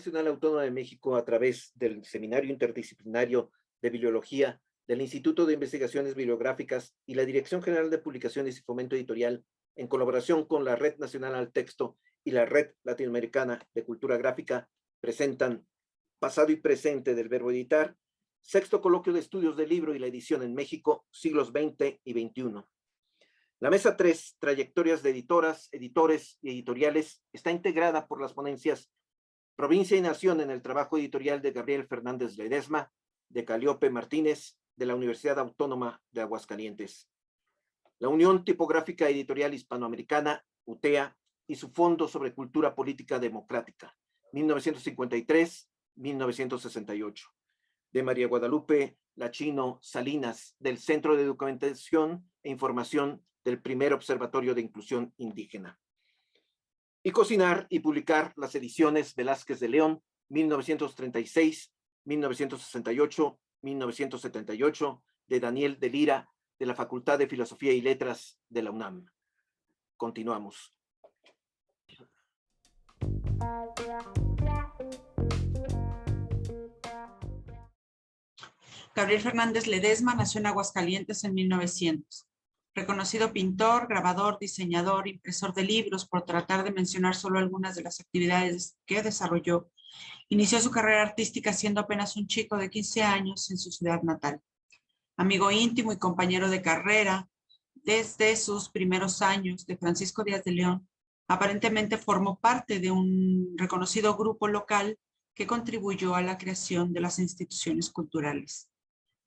Nacional Autónoma de México, a través del Seminario Interdisciplinario de Bibliología del Instituto de Investigaciones Bibliográficas y la Dirección General de Publicaciones y Fomento Editorial, en colaboración con la Red Nacional al Texto y la Red Latinoamericana de Cultura Gráfica, presentan Pasado y Presente del Verbo Editar, Sexto Coloquio de Estudios del Libro y la Edición en México, siglos XX y XXI. La Mesa 3, Trayectorias de Editoras, Editores y Editoriales, está integrada por las ponencias Provincia y Nación en el trabajo editorial de Gabriel Fernández Ledesma, de Caliope Martínez, de la Universidad Autónoma de Aguascalientes. La Unión Tipográfica Editorial Hispanoamericana, UTEA, y su Fondo sobre Cultura Política Democrática, 1953-1968. De María Guadalupe Lachino Salinas, del Centro de Documentación e Información del Primer Observatorio de Inclusión Indígena. Y cocinar y publicar las ediciones Velázquez de León, 1936, 1968, 1978, de Daniel de Lira, de la Facultad de Filosofía y Letras de la UNAM. Continuamos. Gabriel Fernández Ledesma nació en Aguascalientes en 1900. Reconocido pintor, grabador, diseñador, impresor de libros, por tratar de mencionar solo algunas de las actividades que desarrolló, inició su carrera artística siendo apenas un chico de 15 años en su ciudad natal. Amigo íntimo y compañero de carrera desde sus primeros años de Francisco Díaz de León, aparentemente formó parte de un reconocido grupo local que contribuyó a la creación de las instituciones culturales.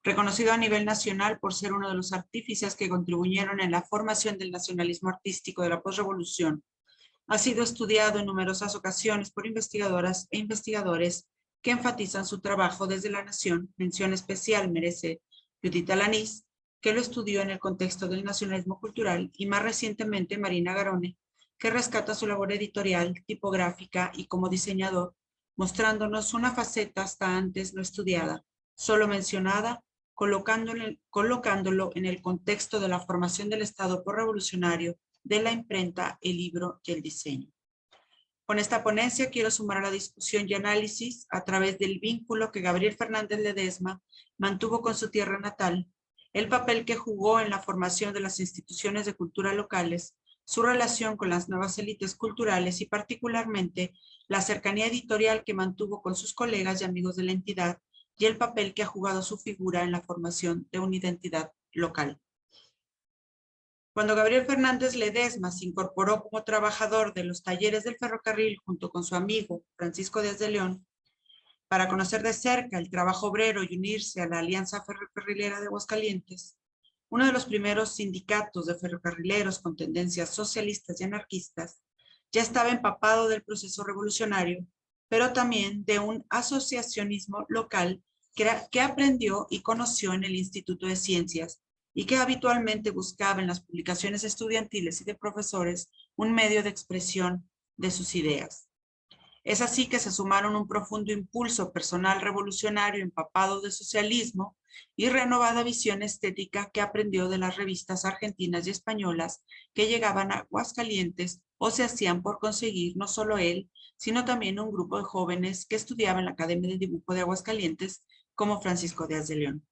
Reconocido a nivel nacional por ser uno de los artífices que contribuyeron en la formación del nacionalismo artístico de la posrevolución, ha sido estudiado en numerosas ocasiones por investigadoras e investigadores que enfatizan su trabajo desde la Nación. Mención especial merece Judith Alanís, que lo estudió en el contexto del nacionalismo cultural, y más recientemente Marina Garone, que rescata su labor editorial, tipográfica y como diseñador, mostrándonos una faceta hasta antes no estudiada, solo mencionada, colocándolo en el contexto de la formación del Estado posrevolucionario, de la imprenta, el libro y el diseño. Con esta ponencia quiero sumar a la discusión y análisis, a través del vínculo que Gabriel Fernández Ledesma mantuvo con su tierra natal, el papel que jugó en la formación de las instituciones de cultura locales, su relación con las nuevas élites culturales y particularmente la cercanía editorial que mantuvo con sus colegas y amigos de la entidad, y el papel que ha jugado su figura en la formación de una identidad local. Cuando Gabriel Fernández Ledesma se incorporó como trabajador de los talleres del ferrocarril junto con su amigo Francisco Díaz de León, para conocer de cerca el trabajo obrero y unirse a la Alianza Ferrocarrilera de Aguascalientes, uno de los primeros sindicatos de ferrocarrileros con tendencias socialistas y anarquistas, ya estaba empapado del proceso revolucionario, pero también de un asociacionismo local que aprendió y conoció en el Instituto de Ciencias y que habitualmente buscaba en las publicaciones estudiantiles y de profesores un medio de expresión de sus ideas. Es así que se sumaron un profundo impulso personal revolucionario empapado de socialismo y renovada visión estética que aprendió de las revistas argentinas y españolas que llegaban a Aguascalientes o se hacían por conseguir no solo él, sino también un grupo de jóvenes que estudiaban en la Academia de Dibujo de Aguascalientes, como Francisco Díaz de León.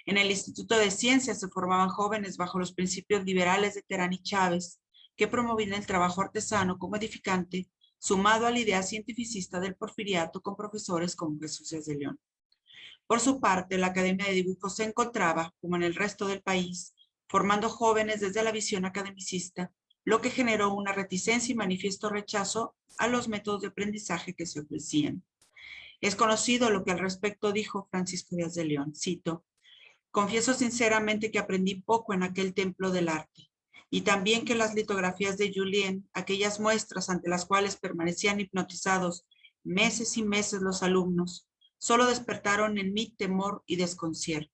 En el Instituto de Ciencias se formaban jóvenes bajo los principios liberales de Terán y Chávez, que promovían el trabajo artesano como edificante, sumado a la idea cientificista del porfiriato con profesores como Jesús Díaz de León. Por su parte, la Academia de Dibujo se encontraba, como en el resto del país, formando jóvenes desde la visión academicista, lo que generó una reticencia y manifiesto rechazo a los métodos de aprendizaje que se ofrecían. Es conocido lo que al respecto dijo Francisco Díaz de León, cito: "Confieso sinceramente que aprendí poco en aquel templo del arte, y también que las litografías de Julien, aquellas muestras ante las cuales permanecían hipnotizados meses y meses los alumnos, solo despertaron en mí temor y desconcierto.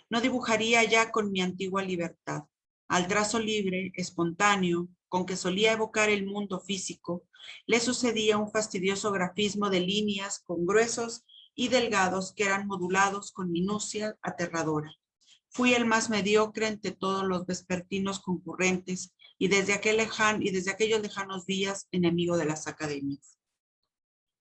No dibujaría ya con mi antigua libertad. Al trazo libre, espontáneo, con que solía evocar el mundo físico, le sucedía un fastidioso grafismo de líneas con gruesos y delgados que eran modulados con minucia aterradora. Fui el más mediocre entre todos los vespertinos concurrentes y desde aquellos lejanos días enemigo de las academias".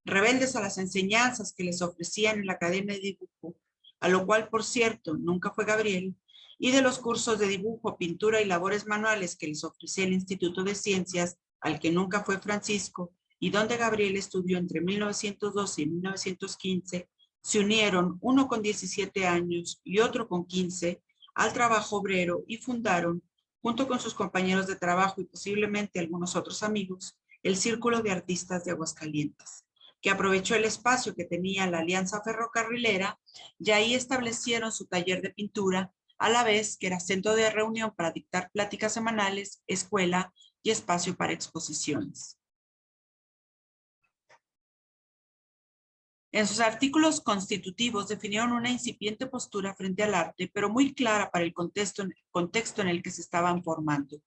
rebeldes a las enseñanzas que les ofrecían en la Academia de Dibujo, a lo cual, por cierto, nunca fue Gabriel, y de los cursos de dibujo, pintura y labores manuales que les ofrecía el Instituto de Ciencias, al que nunca fue Francisco, y donde Gabriel estudió entre 1912 y 1915, se unieron, uno con 17 años y otro con 15, al trabajo obrero y fundaron, junto con sus compañeros de trabajo y posiblemente algunos otros amigos, el Círculo de Artistas de Aguascalientes, que aprovechó el espacio que tenía la Alianza Ferrocarrilera y ahí establecieron su taller de pintura, a la vez que era centro de reunión para dictar pláticas semanales, escuela y espacio para exposiciones. En sus artículos constitutivos definieron una incipiente postura frente al arte, pero muy clara para el contexto en el que se estaban formando.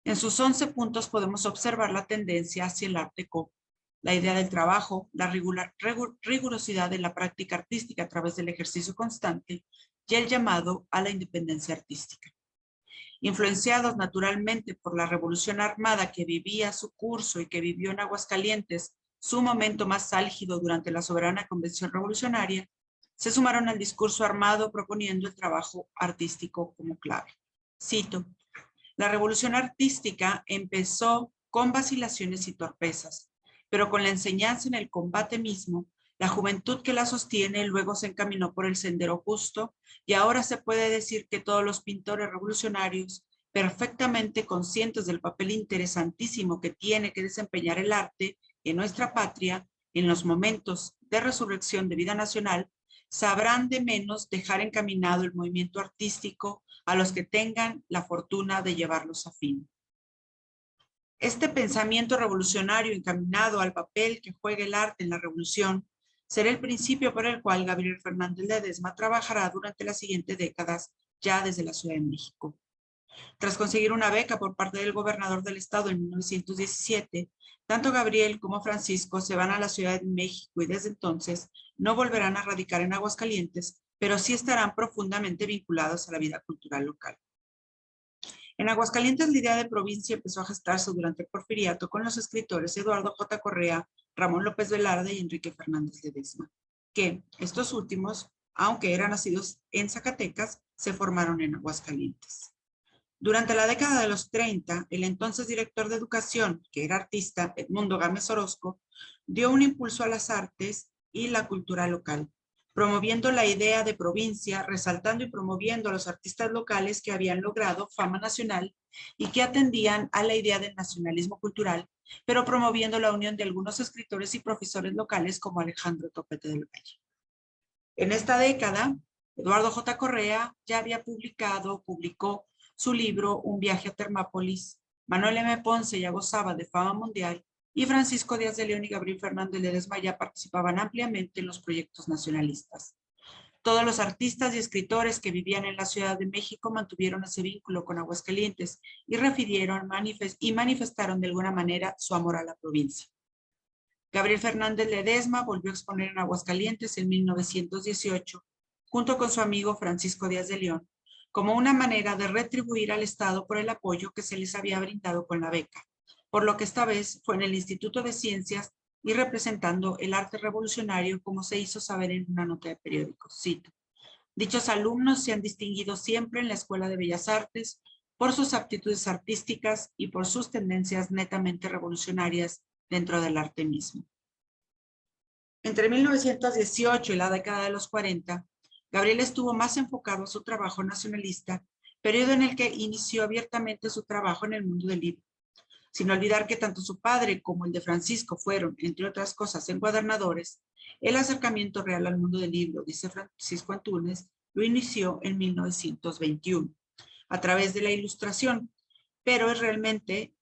En sus 11 puntos podemos observar la tendencia hacia el art déco, la idea del trabajo, la rigurosidad de la práctica artística a través del ejercicio constante y el llamado a la independencia artística. Influenciados naturalmente por la revolución armada que vivía su curso y que vivió en Aguascalientes, su momento más álgido durante la soberana convención revolucionaria, se sumaron al discurso armado proponiendo el trabajo artístico como clave. Cito: la revolución artística empezó con vacilaciones y torpezas, pero con la enseñanza en el combate mismo, la juventud que la sostiene luego se encaminó por el sendero justo y ahora se puede decir que todos los pintores revolucionarios, perfectamente conscientes del papel interesantísimo que tiene que desempeñar el arte en nuestra patria, en los momentos de resurrección de vida nacional, sabrán de menos dejar encaminado el movimiento artístico a los que tengan la fortuna de llevarlos a fin. Este pensamiento revolucionario encaminado al papel que juega el arte en la revolución será el principio por el cual Gabriel Fernández Ledesma trabajará durante las siguientes décadas ya desde la Ciudad de México. Tras conseguir una beca por parte del gobernador del estado en 1917, tanto Gabriel como Francisco se van a la Ciudad de México y desde entonces no volverán a radicar en Aguascalientes, pero sí estarán profundamente vinculados a la vida cultural local. En Aguascalientes, la idea de provincia empezó a gestarse durante el Porfiriato con los escritores Eduardo J. Correa, Ramón López Velarde y Enrique Fernández Ledesma, que estos últimos, aunque eran nacidos en Zacatecas, se formaron en Aguascalientes. Durante la década de los 30, el entonces director de educación, que era artista, Edmundo Gámez Orozco, dio un impulso a las artes y la cultura local, promoviendo la idea de provincia, resaltando y promoviendo a los artistas locales que habían logrado fama nacional y que atendían a la idea del nacionalismo cultural, pero promoviendo la unión de algunos escritores y profesores locales como Alejandro Topete del Valle. En esta década, Eduardo J. Correa ya había publicó su libro Un viaje a Termápolis, Manuel M. Ponce ya gozaba de fama mundial y Francisco Díaz de León y Gabriel Fernández Ledesma ya participaban ampliamente en los proyectos nacionalistas. Todos los artistas y escritores que vivían en la Ciudad de México mantuvieron ese vínculo con Aguascalientes y refirieron y manifestaron de alguna manera su amor a la provincia. Gabriel Fernández Ledesma volvió a exponer en Aguascalientes en 1918, junto con su amigo Francisco Díaz de León, como una manera de retribuir al Estado por el apoyo que se les había brindado con la beca, por lo que esta vez fue en el Instituto de Ciencias y representando el arte revolucionario, como se hizo saber en una nota de periódico. Cito: dichos alumnos se han distinguido siempre en la Escuela de Bellas Artes por sus aptitudes artísticas y por sus tendencias netamente revolucionarias dentro del arte mismo. Entre 1918 y la década de los 40, Gabriel estuvo más enfocado a su trabajo nacionalista, periodo en el que inició abiertamente su trabajo en el mundo del libro. Sin olvidar que tanto su padre como el de Francisco fueron, entre otras cosas, encuadernadores, el acercamiento real al mundo del libro, dice Francisco Antúnez, lo inició en 1921, a través de la ilustración, pero realmente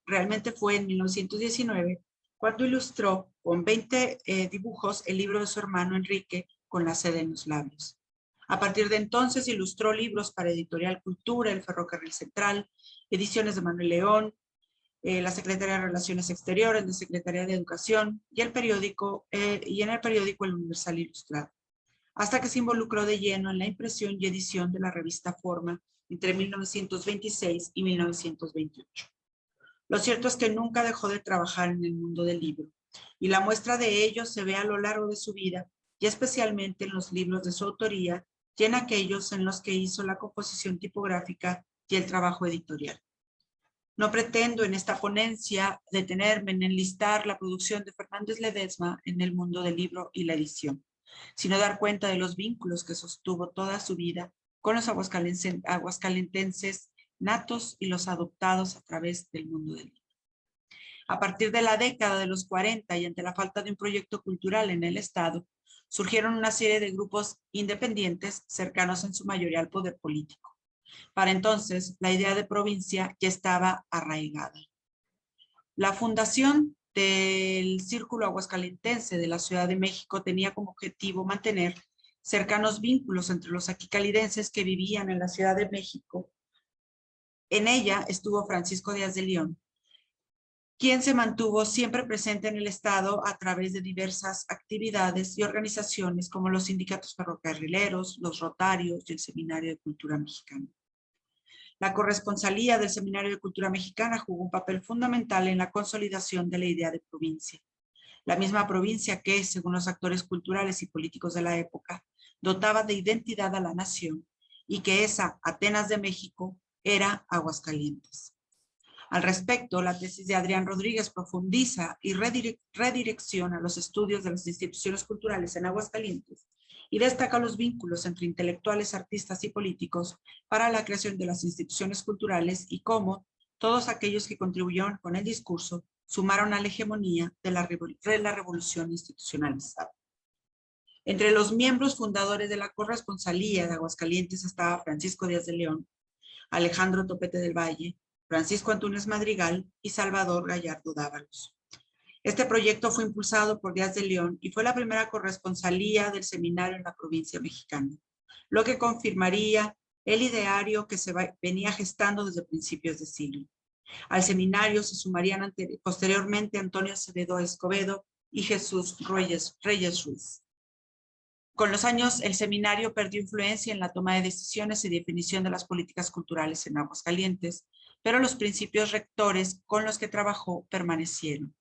fue en 1919 cuando ilustró con 20 dibujos el libro de su hermano Enrique con la sed en los labios. A partir de entonces ilustró libros para Editorial Cultura, El Ferrocarril Central, Ediciones de Manuel León, la Secretaría de Relaciones Exteriores, la Secretaría de Educación y en el periódico El Universal Ilustrado, hasta que se involucró de lleno en la impresión y edición de la revista Forma entre 1926 y 1928. Lo cierto es que nunca dejó de trabajar en el mundo del libro, Y la muestra de ello se ve a lo largo de su vida, y especialmente en los libros de su autoría y en aquellos en los que hizo la composición tipográfica y el trabajo editorial. No pretendo en esta ponencia detenerme en enlistar la producción de Fernández Ledesma en el mundo del libro y la edición, sino dar cuenta de los vínculos que sostuvo toda su vida con los aguascalentenses natos y los adoptados a través del mundo del libro. A partir de la década de los 40 y ante la falta de un proyecto cultural en el Estado, surgieron una serie de grupos independientes cercanos en su mayoría al poder político. Para entonces, la idea de provincia ya estaba arraigada. La fundación del Círculo Aguascalentense de la Ciudad de México tenía como objetivo mantener cercanos vínculos entre los aquicalidenses que vivían en la Ciudad de México. En ella estuvo Francisco Díaz de León, quien se mantuvo siempre presente en el Estado a través de diversas actividades y organizaciones como los sindicatos ferrocarrileros, los Rotarios y el Seminario de Cultura Mexicana. La corresponsalía del Seminario de Cultura Mexicana jugó un papel fundamental en la consolidación de la idea de provincia. La misma provincia que, según los actores culturales y políticos de la época, dotaba de identidad a la nación y que esa Atenas de México era Aguascalientes. Al respecto, la tesis de Adrián Rodríguez profundiza y redirecciona los estudios de las instituciones culturales en Aguascalientes y destaca los vínculos entre intelectuales, artistas y políticos para la creación de las instituciones culturales y cómo todos aquellos que contribuyeron con el discurso sumaron a la hegemonía de la revolución institucionalizada. Entre los miembros fundadores de la corresponsalía de Aguascalientes estaba Francisco Díaz de León, Alejandro Topete del Valle, Francisco Antúnez Madrigal y Salvador Gallardo Dávalos. Este proyecto fue impulsado por Díaz de León y fue la primera corresponsalía del seminario en la provincia mexicana, lo que confirmaría el ideario que se venía gestando desde principios de siglo. Al seminario se sumarían posteriormente Antonio Acevedo Escobedo y Jesús Reyes Ruiz. Con los años, el seminario perdió influencia en la toma de decisiones y definición de las políticas culturales en Aguascalientes, pero los principios rectores con los que trabajó permanecieron.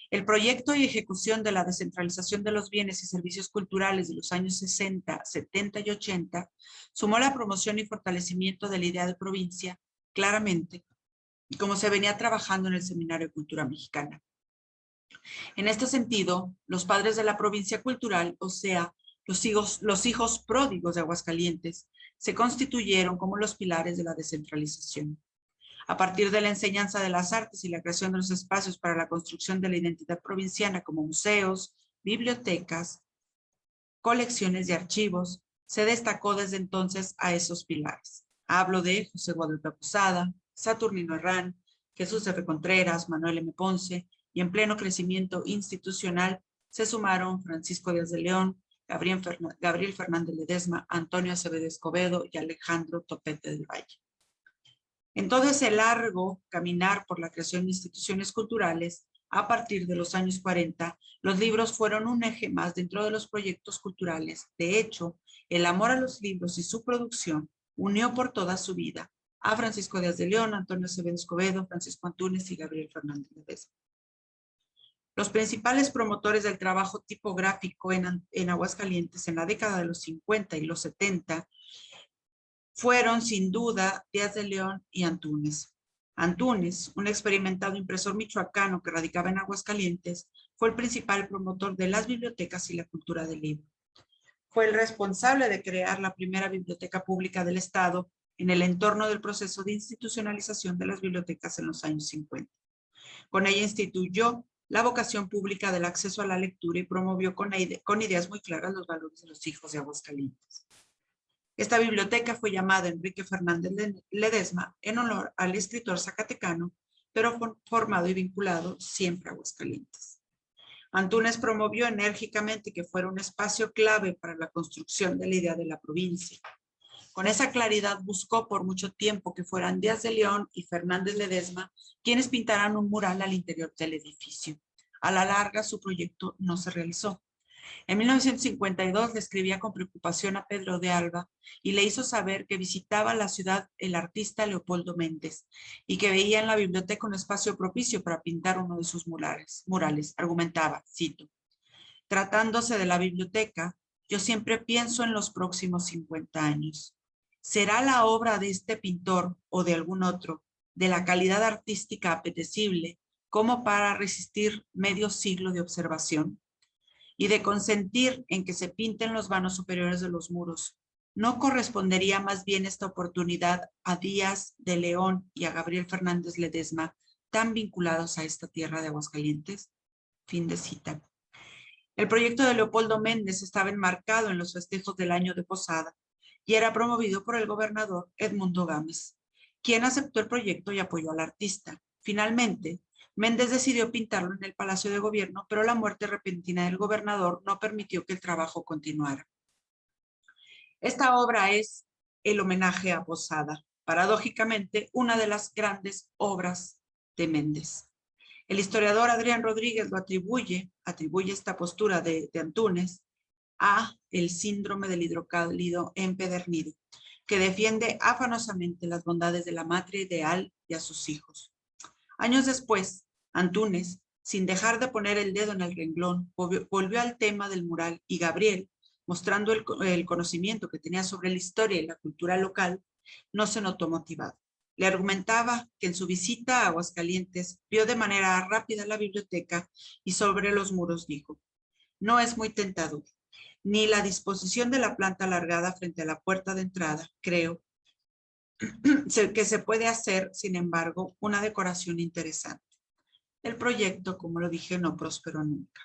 El proyecto y ejecución de la descentralización de los bienes y servicios culturales de los años 60, 70 y 80 sumó la promoción y fortalecimiento de la idea de provincia claramente, como se venía trabajando en el Seminario de Cultura Mexicana. En este sentido, los padres de la provincia cultural, o sea, los hijos pródigos de Aguascalientes, se constituyeron como los pilares de la descentralización. A partir de la enseñanza de las artes y la creación de los espacios para la construcción de la identidad provinciana como museos, bibliotecas, colecciones de archivos, se destacó desde entonces a esos pilares. Hablo de José Guadalupe Posada, Saturnino Herrán, Jesús F. Contreras, Manuel M. Ponce, y en pleno crecimiento institucional se sumaron Francisco Díaz de León, Gabriel Fernández Ledesma, Antonio Acevedo Escobedo y Alejandro Topete del Valle. En todo ese largo caminar por la creación de instituciones culturales, a partir de los años 40, los libros fueron un eje más dentro de los proyectos culturales. De hecho, el amor a los libros y su producción unió por toda su vida a Francisco Díaz de León, Antonio Acevedo Escobedo, Francisco Antúnez y Gabriel Fernández Ledesma. Los principales promotores del trabajo tipográfico en Aguascalientes en la década de los 50 y los 70 fueron, sin duda, Díaz de León y Antúnez. Antúnez, un experimentado impresor michoacano que radicaba en Aguascalientes, fue el principal promotor de las bibliotecas y la cultura del libro. Fue el responsable de crear la primera biblioteca pública del Estado en el entorno del proceso de institucionalización de las bibliotecas en los años 50. Con ella instituyó la vocación pública del acceso a la lectura y promovió con ideas muy claras los valores de los hijos de Aguascalientes. Esta biblioteca fue llamada Enrique Fernández Ledesma en honor al escritor zacatecano, pero formado y vinculado siempre a Aguascalientes. Antúnez promovió enérgicamente que fuera un espacio clave para la construcción de la idea de la provincia. Con esa claridad buscó por mucho tiempo que fueran Díaz de León y Fernández Ledesma quienes pintaran un mural al interior del edificio. A la larga, su proyecto no se realizó. En 1952 le escribía con preocupación a Pedro de Alba y le hizo saber que visitaba la ciudad el artista Leopoldo Méndez y que veía en la biblioteca un espacio propicio para pintar uno de sus murales. Argumentaba, cito, tratándose de la biblioteca, yo siempre pienso en los próximos 50 años. ¿Será la obra de este pintor o de algún otro de la calidad artística apetecible como para resistir medio siglo de observación y de consentir en que se pinten los vanos superiores de los muros? ¿No correspondería más bien esta oportunidad a Díaz de León y a Gabriel Fernández Ledesma, tan vinculados a esta tierra de Aguascalientes? Fin de cita. El proyecto de Leopoldo Méndez estaba enmarcado en los festejos del año de Posada y era promovido por el gobernador Edmundo Gámez, quien aceptó el proyecto y apoyó al artista. Finalmente, Méndez decidió pintarlo en el Palacio de Gobierno, pero la muerte repentina del gobernador no permitió que el trabajo continuara. Esta obra es el homenaje a Posada, paradójicamente una de las grandes obras de Méndez. El historiador Adrián Rodríguez lo atribuye esta postura de Antúnez a el síndrome del hidrocálido empedernido, que defiende afanosamente las bondades de la matria ideal y a sus hijos. Años después, Antúnez, sin dejar de poner el dedo en el renglón, volvió al tema del mural y Gabriel, mostrando el conocimiento que tenía sobre la historia y la cultura local, no se notó motivado. Le argumentaba que en su visita a Aguascalientes vio de manera rápida la biblioteca y sobre los muros dijo, no es muy tentador, ni la disposición de la planta alargada frente a la puerta de entrada, creo, que se puede hacer, sin embargo, una decoración interesante. El proyecto, como lo dije, no prosperó nunca.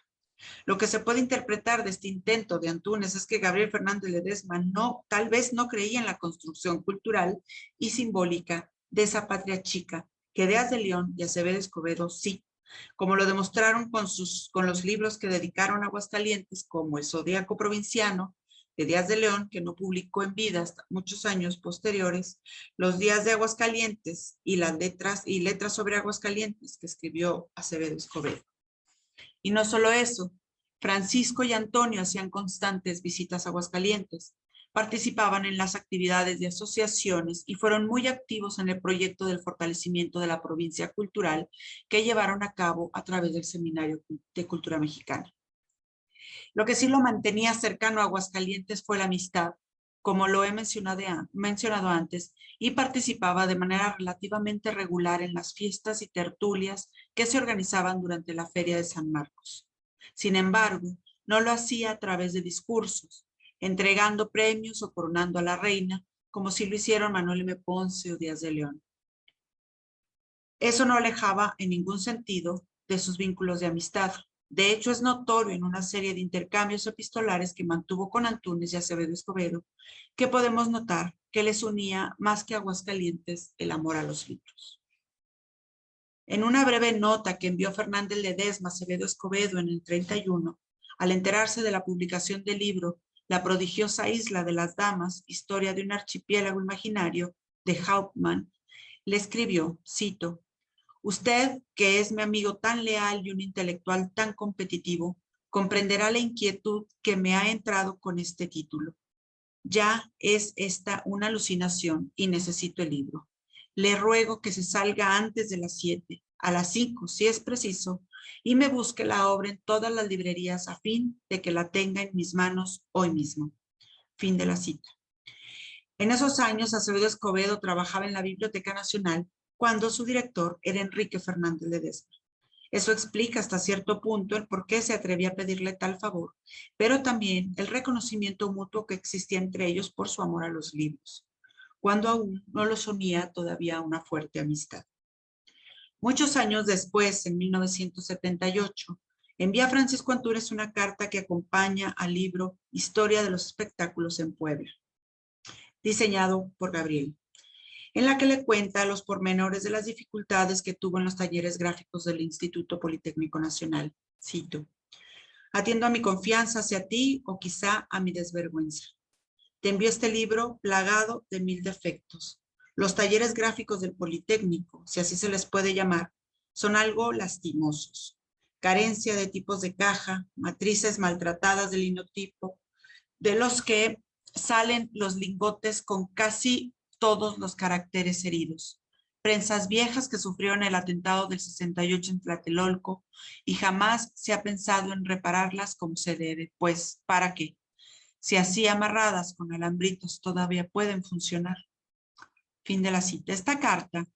Lo que se puede interpretar de este intento de Antúnez es que Gabriel Fernández Ledesma tal vez no creía en la construcción cultural y simbólica de esa patria chica, que Díaz de León y Acevedo Escobedo sí, como lo demostraron con los libros que dedicaron a Aguascalientes, como El Zodíaco Provinciano, de Díaz de León, que no publicó en vida hasta muchos años posteriores, Los Días de Aguascalientes y letras sobre Aguascalientes, que escribió Acevedo Escobedo. Y no solo eso, Francisco y Antonio hacían constantes visitas a Aguascalientes, participaban en las actividades de asociaciones y fueron muy activos en el proyecto del fortalecimiento de la provincia cultural que llevaron a cabo a través del Seminario de Cultura Mexicana. Lo que sí lo mantenía cercano a Aguascalientes fue la amistad, como lo he mencionado antes, y participaba de manera relativamente regular en las fiestas y tertulias que se organizaban durante la Feria de San Marcos. Sin embargo, no lo hacía a través de discursos, entregando premios o coronando a la reina, como si lo hicieron Manuel M. Ponce o Díaz de León. Eso no alejaba en ningún sentido de sus vínculos de amistad. De hecho, es notorio en una serie de intercambios epistolares que mantuvo con Antúnez y Acevedo Escobedo, que podemos notar que les unía más que a Aguascalientes el amor a los libros. En una breve nota que envió Fernández Ledesma a Acevedo Escobedo en el 31, al enterarse de la publicación del libro La prodigiosa isla de las damas, historia de un archipiélago imaginario, de Hauptmann, le escribió, cito, usted, que es mi amigo tan leal y un intelectual tan competitivo, comprenderá la inquietud que me ha entrado con este título. Ya es esta una alucinación y necesito el libro. Le ruego que se salga antes de las 7, a las 5, si es preciso, y me busque la obra en todas las librerías a fin de que la tenga en mis manos hoy mismo. Fin de la cita. En esos años, Acevedo Escobedo trabajaba en la Biblioteca Nacional cuando su director era Enrique Fernández Ledesma. Eso explica hasta cierto punto el por qué se atrevía a pedirle tal favor, pero también el reconocimiento mutuo que existía entre ellos por su amor a los libros, cuando aún no los unía todavía una fuerte amistad. Muchos años después, en 1978, envía a Francisco Antúnez una carta que acompaña al libro Historia de los Espectáculos en Puebla, diseñado por Gabriel, en la que le cuenta los pormenores de las dificultades que tuvo en los talleres gráficos del Instituto Politécnico Nacional. Cito, atiendo a mi confianza hacia ti o quizá a mi desvergüenza. Te envío este libro plagado de 1000 defectos. Los talleres gráficos del Politécnico, si así se les puede llamar, son algo lastimosos. carencia de tipos de caja, matrices maltratadas de linotipo, de los que salen los lingotes con casi todos los caracteres heridos. Prensas viejas que sufrieron el atentado del 68 en Tlatelolco y jamás se ha pensado en repararlas como se debe, pues ¿para qué? Si así amarradas con alambritos todavía pueden funcionar. Fin de la cita. Esta carta,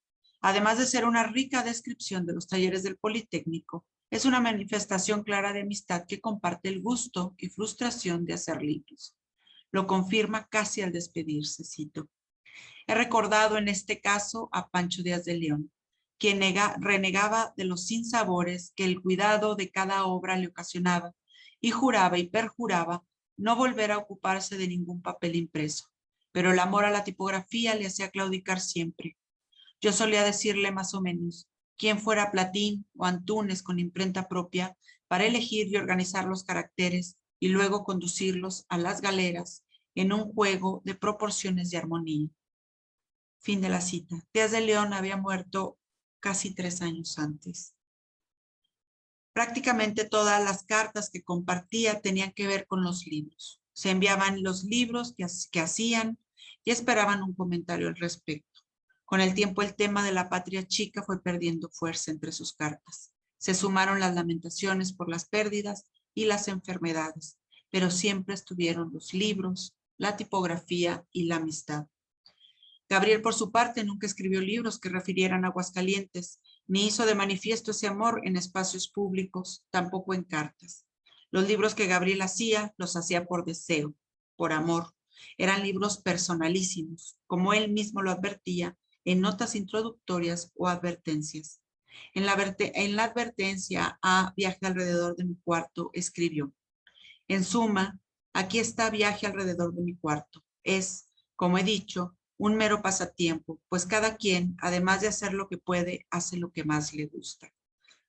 además de ser una rica descripción de los talleres del Politécnico, es una manifestación clara de amistad que comparte el gusto y frustración de hacer libros. Lo confirma casi al despedirse, cito. He recordado en este caso a Pancho Díaz de León, quien renegaba de los sinsabores que el cuidado de cada obra le ocasionaba y juraba y perjuraba no volver a ocuparse de ningún papel impreso, pero el amor a la tipografía le hacía claudicar siempre. Yo solía decirle más o menos quién fuera Platín o Antúnez con imprenta propia para elegir y organizar los caracteres y luego conducirlos a las galeras en un juego de proporciones y armonía. Fin de la cita. Díaz de León había muerto casi 3 años antes. Prácticamente todas las cartas que compartía tenían que ver con los libros. Se enviaban los libros que hacían y esperaban un comentario al respecto. Con el tiempo el tema de la patria chica fue perdiendo fuerza entre sus cartas. Se sumaron las lamentaciones por las pérdidas y las enfermedades, pero siempre estuvieron los libros, la tipografía y la amistad. Gabriel, por su parte, nunca escribió libros que refirieran a Aguascalientes, ni hizo de manifiesto ese amor en espacios públicos, tampoco en cartas. Los libros que Gabriel hacía, los hacía por deseo, por amor. Eran libros personalísimos, como él mismo lo advertía en notas introductorias o advertencias. En la advertencia a Viaje alrededor de mi cuarto, escribió: en suma, aquí está Viaje alrededor de mi cuarto. Es, como he dicho, un mero pasatiempo, pues cada quien, además de hacer lo que puede, hace lo que más le gusta.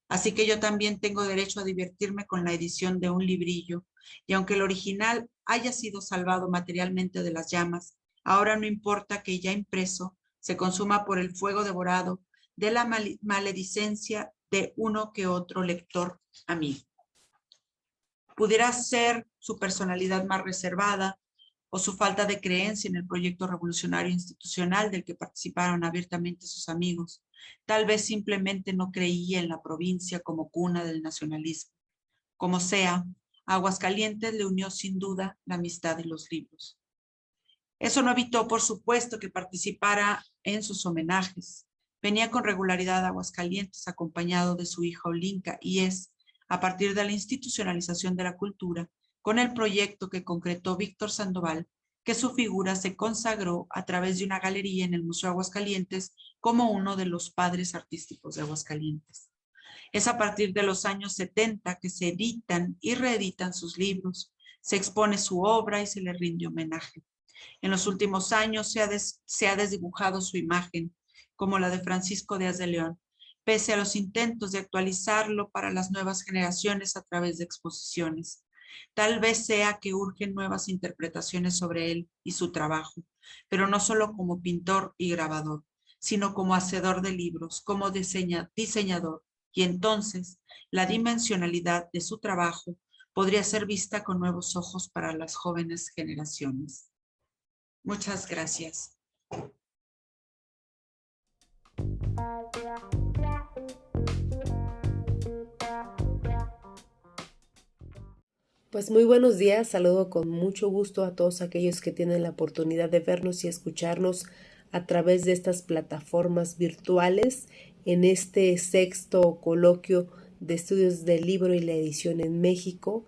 Así que yo también tengo derecho a divertirme con la edición de un librillo, y aunque el original haya sido salvado materialmente de las llamas, ahora no importa que ya impreso se consuma por el fuego devorado de la maledicencia de uno que otro lector amigo. Pudiera ser su personalidad más reservada o su falta de creencia en el proyecto revolucionario institucional del que participaron abiertamente sus amigos. Tal vez simplemente no creía en la provincia como cuna del nacionalismo. Como sea, a Aguascalientes le unió sin duda la amistad de los libros. Eso no evitó, por supuesto, que participara en sus homenajes. Venía con regularidad a Aguascalientes acompañado de su hija Olinka y es, a partir de la institucionalización de la cultura, con el proyecto que concretó Víctor Sandoval, que su figura se consagró a través de una galería en el Museo Aguascalientes como uno de los padres artísticos de Aguascalientes. Es a partir de los años 70 que se editan y reeditan sus libros, se expone su obra y se le rinde homenaje. En los últimos años se ha desdibujado su imagen, como la de Francisco Díaz de León, pese a los intentos de actualizarlo para las nuevas generaciones a través de exposiciones. Tal vez sea que urgen nuevas interpretaciones sobre él y su trabajo, pero no solo como pintor y grabador, sino como hacedor de libros, como diseñador, y entonces la dimensionalidad de su trabajo podría ser vista con nuevos ojos para las jóvenes generaciones. Muchas gracias. Pues muy buenos días, saludo con mucho gusto a todos aquellos que tienen la oportunidad de vernos y escucharnos a través de estas plataformas virtuales en este sexto coloquio de estudios del libro y la edición en México,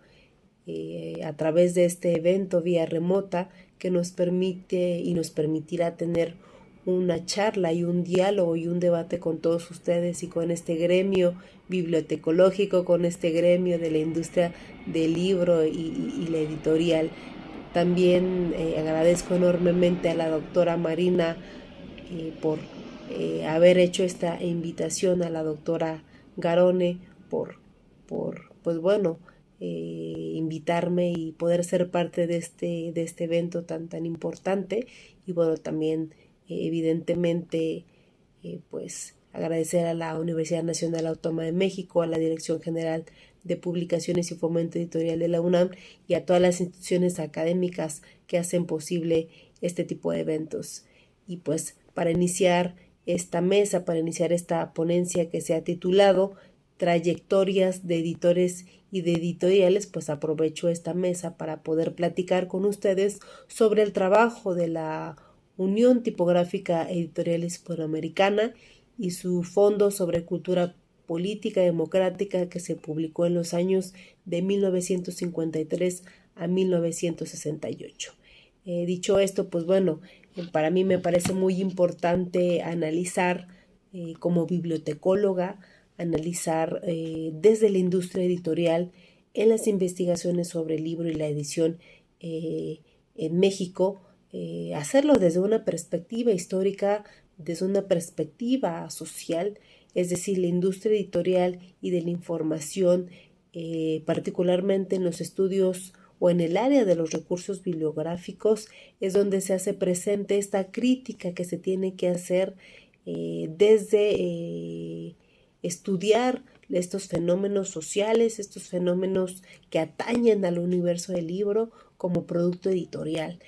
a través de este evento vía remota que nos permite y nos permitirá tener una charla y un diálogo y un debate con todos ustedes y con este gremio bibliotecológico, con este gremio de la industria del libro y la editorial. También agradezco enormemente a la doctora Marina por haber hecho esta invitación, a la doctora Garone por pues bueno, invitarme y poder ser parte de este evento tan importante. Y bueno, también evidentemente pues agradecer a la Universidad Nacional Autónoma de México, a la Dirección General de Publicaciones y Fomento Editorial de la UNAM y a todas las instituciones académicas que hacen posible este tipo de eventos. Y pues para iniciar esta mesa, para iniciar esta ponencia que se ha titulado Trayectorias de editores y de editoriales, pues aprovecho esta mesa para poder platicar con ustedes sobre el trabajo de la Unión Tipográfica Editorial Hispanoamericana y su fondo sobre cultura política democrática que se publicó en los años de 1953 a 1968. Dicho esto, pues bueno, para mí me parece muy importante analizar como bibliotecóloga, analizar desde la industria editorial en las investigaciones sobre el libro y la edición en México, hacerlo desde una perspectiva histórica, desde una perspectiva social, es decir, la industria editorial y de la información, particularmente en los estudios o en el área de los recursos bibliográficos, es donde se hace presente esta crítica que se tiene que hacer desde estudiar estos fenómenos sociales, estos fenómenos que atañen al universo del libro como producto editorial.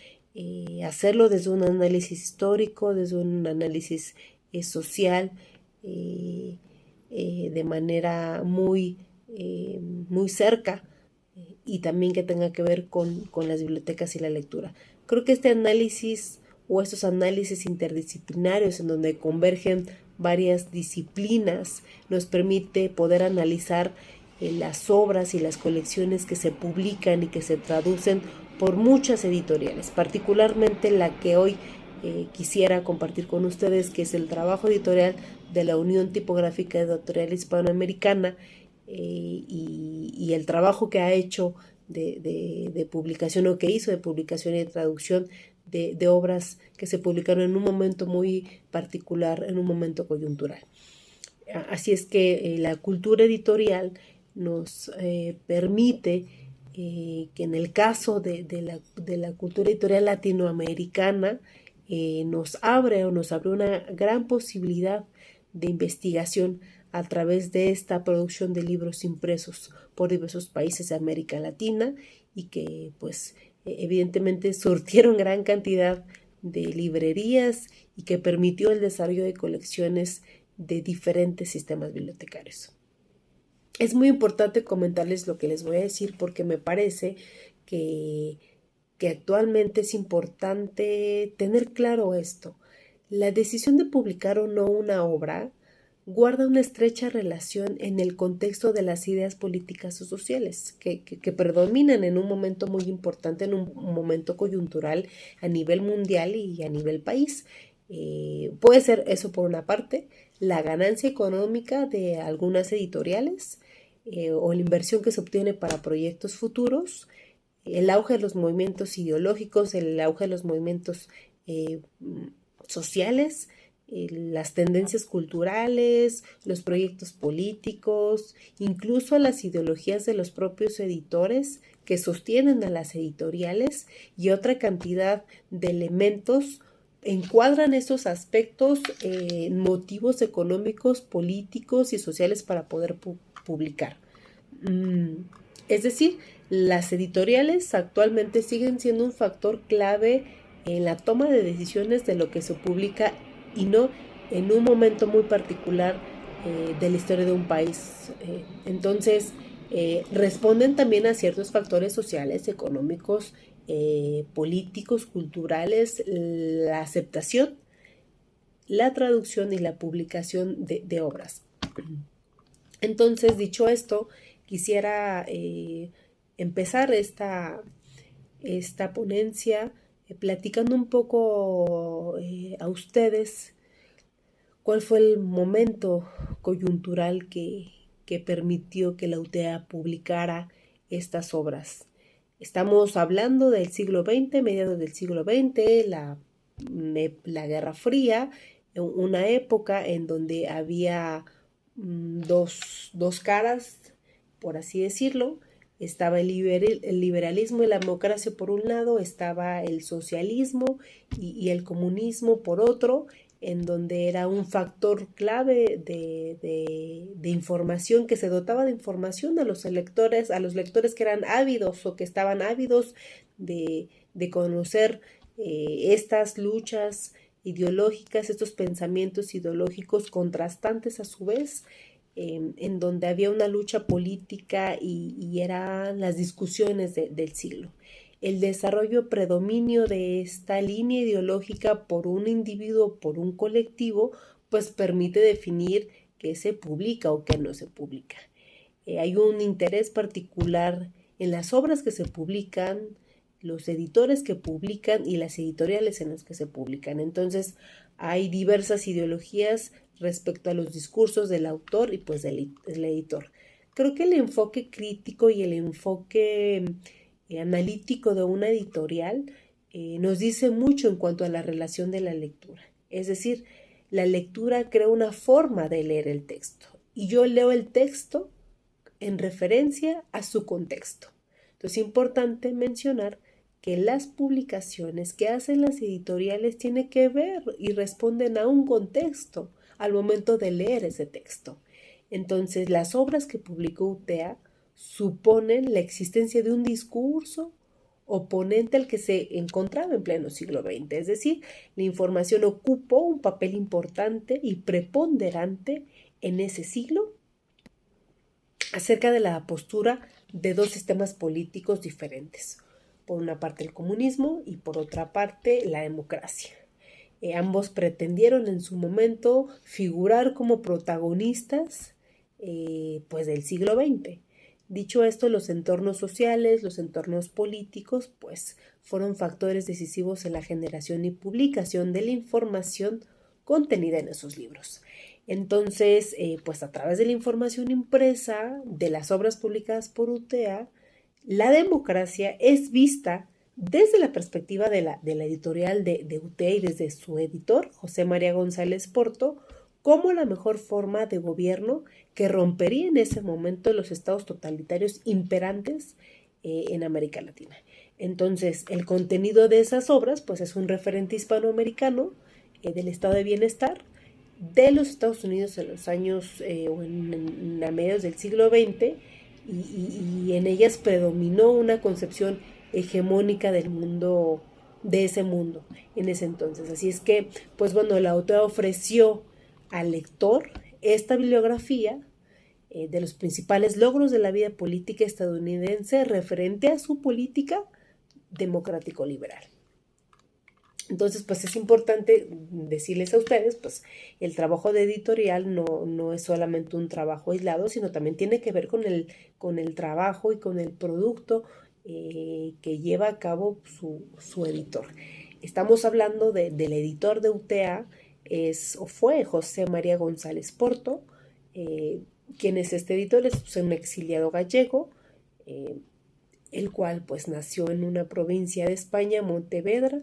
Hacerlo desde un análisis histórico, desde un análisis social, de manera muy cerca, y también que tenga que ver con las bibliotecas y la lectura. Creo que este análisis o estos análisis interdisciplinarios en donde convergen varias disciplinas nos permite poder analizar las obras y las colecciones que se publican y que se traducen por muchas editoriales, particularmente la que hoy quisiera compartir con ustedes, que es el trabajo editorial de la Unión Tipográfica Editorial Hispanoamericana, y el trabajo que ha hecho de publicación, o que hizo de publicación y de traducción de obras que se publicaron en un momento muy particular, en un momento coyuntural. Así es que la cultura editorial nos permite que en el caso de la cultura editorial latinoamericana nos abre una gran posibilidad de investigación a través de esta producción de libros impresos por diversos países de América Latina, y que pues evidentemente surtieron gran cantidad de librerías y que permitió el desarrollo de colecciones de diferentes sistemas bibliotecarios. Es muy importante comentarles lo que les voy a decir, porque me parece que actualmente es importante tener claro esto. La decisión de publicar o no una obra guarda una estrecha relación en el contexto de las ideas políticas o sociales que predominan en un momento muy importante, en un momento coyuntural a nivel mundial y a nivel país. Puede ser eso por una parte, la ganancia económica de algunas editoriales o la inversión que se obtiene para proyectos futuros, el auge de los movimientos ideológicos, el auge de los movimientos sociales, las tendencias culturales, los proyectos políticos, incluso las ideologías de los propios editores que sostienen a las editoriales, y otra cantidad de elementos encuadran esos aspectos en motivos económicos, políticos y sociales para poder publicar. Es decir, las editoriales actualmente siguen siendo un factor clave en la toma de decisiones de lo que se publica, y no en un momento muy particular de la historia de un país. Entonces, responden también a ciertos factores sociales, económicos, políticos, culturales, la aceptación, la traducción y la publicación de obras. Entonces, dicho esto, quisiera empezar esta ponencia platicando un poco a ustedes cuál fue el momento coyuntural que permitió que la UTEA publicara estas obras. Estamos hablando del siglo XX, mediados del siglo XX, la Guerra Fría, una época en donde había dos caras, por así decirlo. Estaba el liberalismo y la democracia por un lado, estaba el socialismo y el comunismo por otro. en donde era un factor clave de información, que se dotaba de información a los lectores que eran ávidos o que estaban ávidos de conocer estas luchas ideológicas, estos pensamientos ideológicos contrastantes a su vez, en donde había una lucha política y eran las discusiones del siglo. El desarrollo predominio de esta línea ideológica por un individuo, por un colectivo, pues permite definir qué se publica o qué no se publica. Hay un interés particular en las obras que se publican, los editores que publican y las editoriales en las que se publican. Entonces, hay diversas ideologías respecto a los discursos del autor y pues del editor. Creo que el enfoque crítico y el enfoque analítico de una editorial nos dice mucho en cuanto a la relación de la lectura. Es decir, la lectura crea una forma de leer el texto y yo leo el texto en referencia a su contexto. Entonces es importante mencionar que las publicaciones que hacen las editoriales tienen que ver y responden a un contexto al momento de leer ese texto. Entonces, las obras que publicó UTEA suponen la existencia de un discurso oponente al que se encontraba en pleno siglo XX. Es decir, la información ocupó un papel importante y preponderante en ese siglo acerca de la postura de dos sistemas políticos diferentes. Por una parte el comunismo y por otra parte la democracia. Ambos pretendieron en su momento figurar como protagonistas pues del siglo XX. Dicho esto, los entornos sociales, los entornos políticos, pues fueron factores decisivos en la generación y publicación de la información contenida en esos libros. Entonces, pues a través de la información impresa, de las obras publicadas por UTEA, la democracia es vista desde la perspectiva de la editorial de UTEA y desde su editor, José María González Porto, como la mejor forma de gobierno que rompería en ese momento los estados totalitarios imperantes en América Latina. Entonces, el contenido de esas obras pues es un referente hispanoamericano del estado de bienestar de los Estados Unidos en los años o a mediados del siglo XX, y en ellas predominó una concepción hegemónica del mundo, de ese mundo en ese entonces. Así es que, pues bueno, la autora ofreció al lector esta bibliografía de los principales logros de la vida política estadounidense referente a su política democrático-liberal. Entonces, pues es importante decirles a ustedes, pues el trabajo de editorial no es solamente un trabajo aislado, sino también tiene que ver con el trabajo y con el producto que lleva a cabo su editor. Estamos hablando del editor de UTEA, fue José María González Porto, quien es este editor, es un exiliado gallego, el cual pues nació en una provincia de España, Montevedra,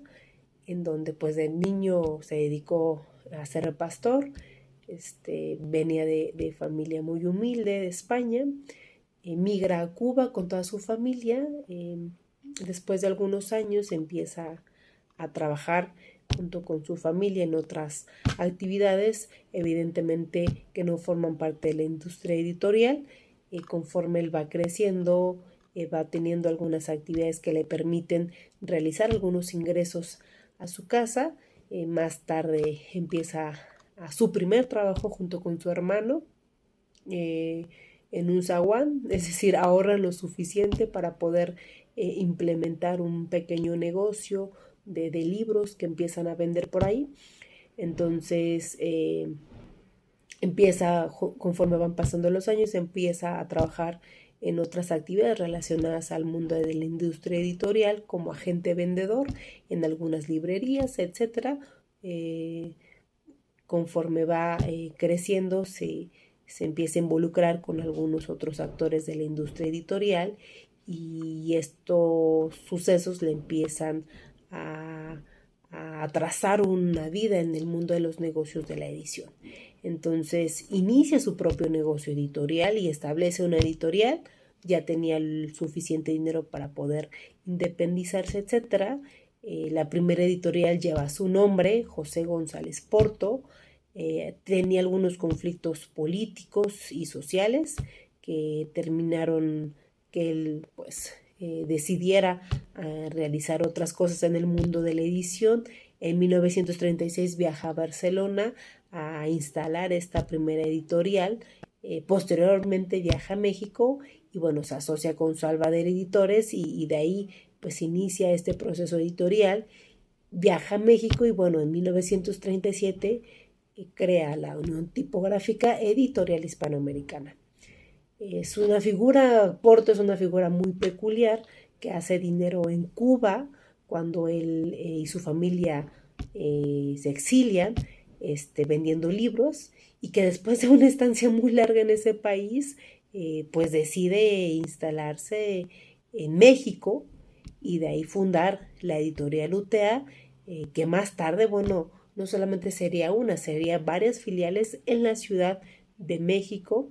en donde pues de niño se dedicó a ser pastor. Venía de familia muy humilde de España, emigra a Cuba con toda su familia, después de algunos años empieza a trabajar junto con su familia en otras actividades, evidentemente que no forman parte de la industria editorial. Conforme él va creciendo, va teniendo algunas actividades que le permiten realizar algunos ingresos a su casa. Más tarde empieza a su primer trabajo junto con su hermano en un zaguán, es decir, ahorran lo suficiente para poder implementar un pequeño negocio de libros que empiezan a vender por ahí. Entonces conforme van pasando los años, empieza a trabajar en otras actividades relacionadas al mundo de la industria editorial como agente vendedor en algunas librerías, etc. Conforme va creciendo, se empieza a involucrar con algunos otros actores de la industria editorial, y estos sucesos le empiezan a trazar una vida en el mundo de los negocios de la edición. Entonces inicia su propio negocio editorial y establece una editorial. Ya tenía el suficiente dinero para poder independizarse, etc. La primera editorial lleva su nombre, José González Porto. Tenía algunos conflictos políticos y sociales que terminaron que él pues decidiera realizar otras cosas en el mundo de la edición. En 1936 viaja a Barcelona a instalar esta primera editorial. Posteriormente viaja a México y bueno, se asocia con Salvader Editores y de ahí pues inicia este proceso editorial. Viaja a México y bueno, en 1937 crea la Unión Tipográfica Editorial Hispanoamericana. Porto es una figura muy peculiar que hace dinero en Cuba cuando él y su familia se exilian vendiendo libros y que después de una estancia muy larga en ese país pues decide instalarse en México y de ahí fundar la editorial UTEA que más tarde, bueno, no solamente sería una, sería varias filiales en la Ciudad de México.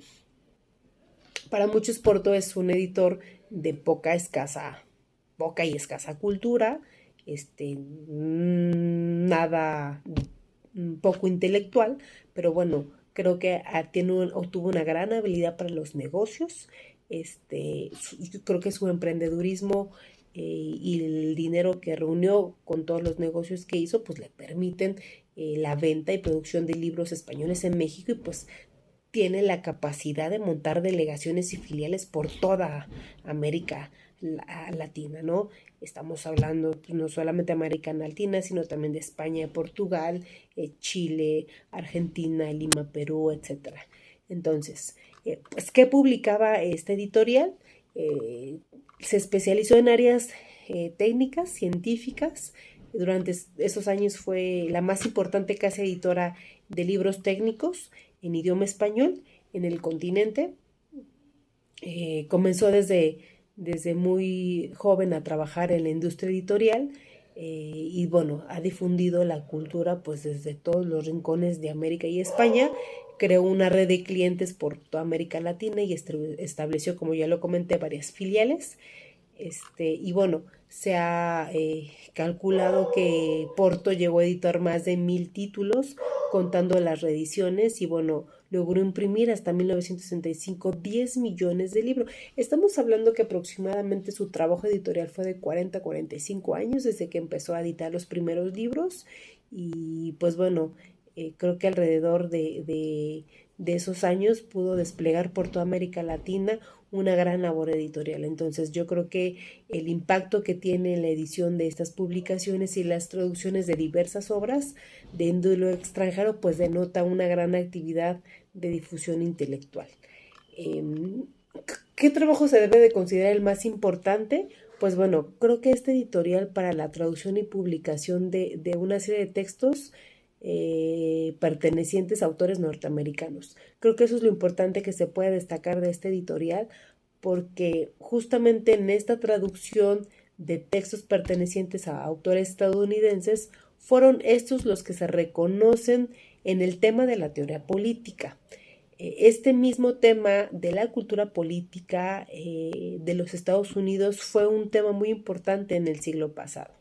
Para muchos Porto es un editor de poca y escasa cultura, nada poco intelectual, pero bueno, creo que obtuvo una gran habilidad para los negocios. Creo que su emprendedurismo y el dinero que reunió con todos los negocios que hizo, pues le permiten la venta y producción de libros españoles en México y pues tiene la capacidad de montar delegaciones y filiales por toda América Latina, ¿no? Estamos hablando pues, no solamente de América Latina, sino también de España, Portugal, Chile, Argentina, Lima, Perú, etc. Entonces, pues, ¿qué publicaba esta editorial? Se especializó en áreas técnicas, científicas. Durante esos años fue la más importante casa editora de libros técnicos en idioma español en el continente. Comenzó desde muy joven a trabajar en la industria editorial y bueno, ha difundido la cultura pues desde todos los rincones de América y España. Creó una red de clientes por toda América Latina y estableció, como ya lo comenté, varias filiales. Y bueno, se ha calculado que Porto llegó a editar más de 1000 títulos, contando las reediciones, y bueno, logró imprimir hasta 1965 10 millones de libros. Estamos hablando que aproximadamente su trabajo editorial fue de 40 a 45 años desde que empezó a editar los primeros libros, y pues bueno, creo que alrededor de esos años pudo desplegar por toda América Latina una gran labor editorial. Entonces yo creo que el impacto que tiene la edición de estas publicaciones y las traducciones de diversas obras de índole extranjero pues denota una gran actividad de difusión intelectual. ¿Qué trabajo se debe de considerar el más importante? Pues bueno, creo que este editorial para la traducción y publicación de una serie de textos pertenecientes a autores norteamericanos. Creo que eso es lo importante que se puede destacar de este editorial, porque justamente en esta traducción de textos pertenecientes a autores estadounidenses fueron estos los que se reconocen en el tema de la teoría política. Este mismo tema de la cultura política de los Estados Unidos fue un tema muy importante en el siglo pasado.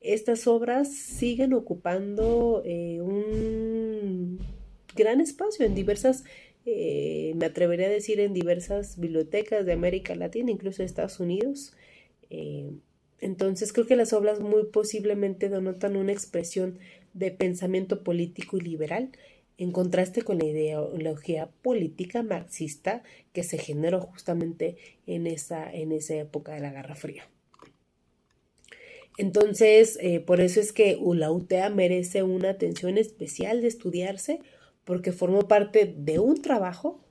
Estas obras siguen ocupando un gran espacio en diversas, me atrevería a decir, en diversas bibliotecas de América Latina, incluso de Estados Unidos. Entonces creo que las obras muy posiblemente denotan una expresión de pensamiento político y liberal, en contraste con la ideología política marxista que se generó justamente en esa época de la Guerra Fría. Entonces, por eso es que la UTEA merece una atención especial de estudiarse, porque formó parte de un trabajo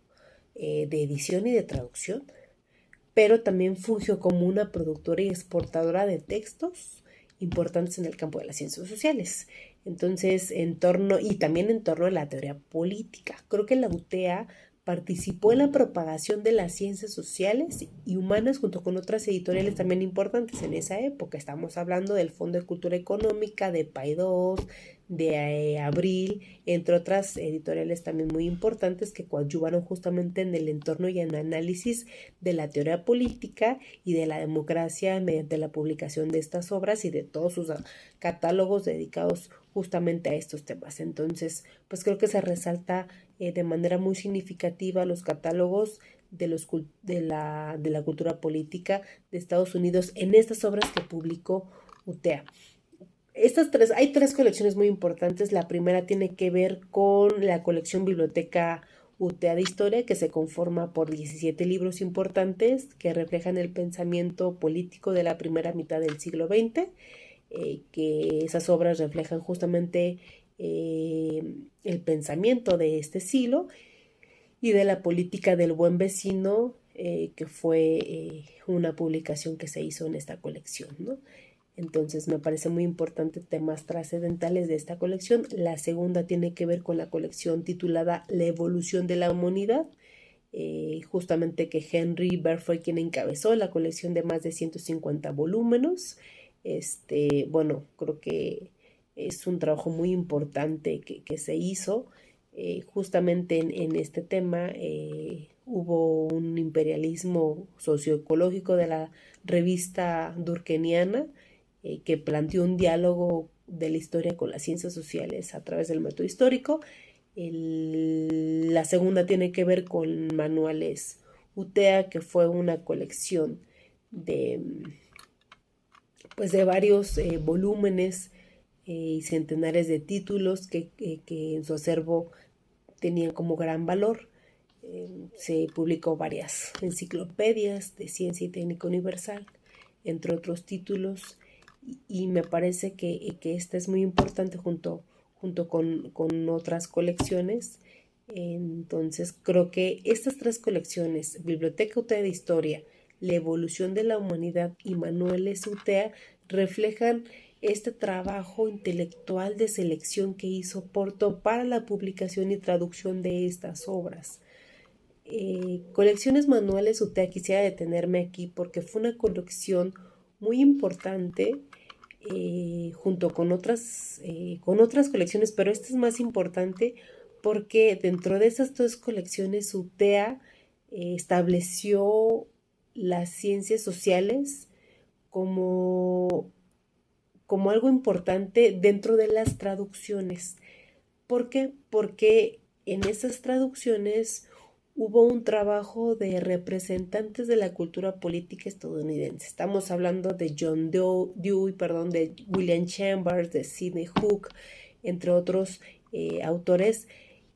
de edición y de traducción, pero también fungió como una productora y exportadora de textos importantes en el campo de las ciencias sociales. Entonces, y también en torno a la teoría política. Creo que la UTEA participó en la propagación de las ciencias sociales y humanas junto con otras editoriales también importantes en esa época. Estamos hablando del Fondo de Cultura Económica, de Paidós, de Abril, entre otras editoriales también muy importantes que coadyuvaron justamente en el entorno y en el análisis de la teoría política y de la democracia mediante la publicación de estas obras y de todos sus catálogos dedicados justamente a estos temas. Entonces, pues creo que se resalta de manera muy significativa los catálogos de la cultura política de Estados Unidos en estas obras que publicó UTEA. Hay tres colecciones muy importantes. La primera tiene que ver con la colección Biblioteca UTEA de Historia, que se conforma por 17 libros importantes que reflejan el pensamiento político de la primera mitad del siglo XX, que esas obras reflejan justamente el pensamiento de este siglo y de la política del buen vecino, que fue una publicación que se hizo en esta colección, ¿no? Entonces me parece muy importante temas trascendentales de esta colección. La segunda tiene que ver con la colección titulada La evolución de la humanidad, justamente que Henry Bergh fue quien encabezó la colección de más de 150 volúmenes. Bueno, creo que es un trabajo muy importante que se hizo. Justamente en este tema hubo un imperialismo socioecológico de la revista durkheimiana, que planteó un diálogo de la historia con las ciencias sociales a través del método histórico. La segunda tiene que ver con manuales UTEA, que fue una colección pues de varios volúmenes y centenares de títulos que en su acervo tenían como gran valor. Se publicó varias enciclopedias de ciencia y técnica universal, entre otros títulos, y me parece que esta es muy importante junto con otras colecciones. Entonces creo que estas tres colecciones, Biblioteca UTEA de Historia, La evolución de la humanidad y Manuales UTEA, reflejan este trabajo intelectual de selección que hizo Porto para la publicación y traducción de estas obras. Colecciones Manuales UTEA, quisiera detenerme aquí porque fue una colección muy importante, junto con otras colecciones, pero esta es más importante porque dentro de esas dos colecciones UTEA estableció las ciencias sociales como algo importante dentro de las traducciones. ¿Por qué? Porque en esas traducciones hubo un trabajo de representantes de la cultura política estadounidense. Estamos hablando de John Dewey, de William Chambers, de Sidney Hook, entre otros autores,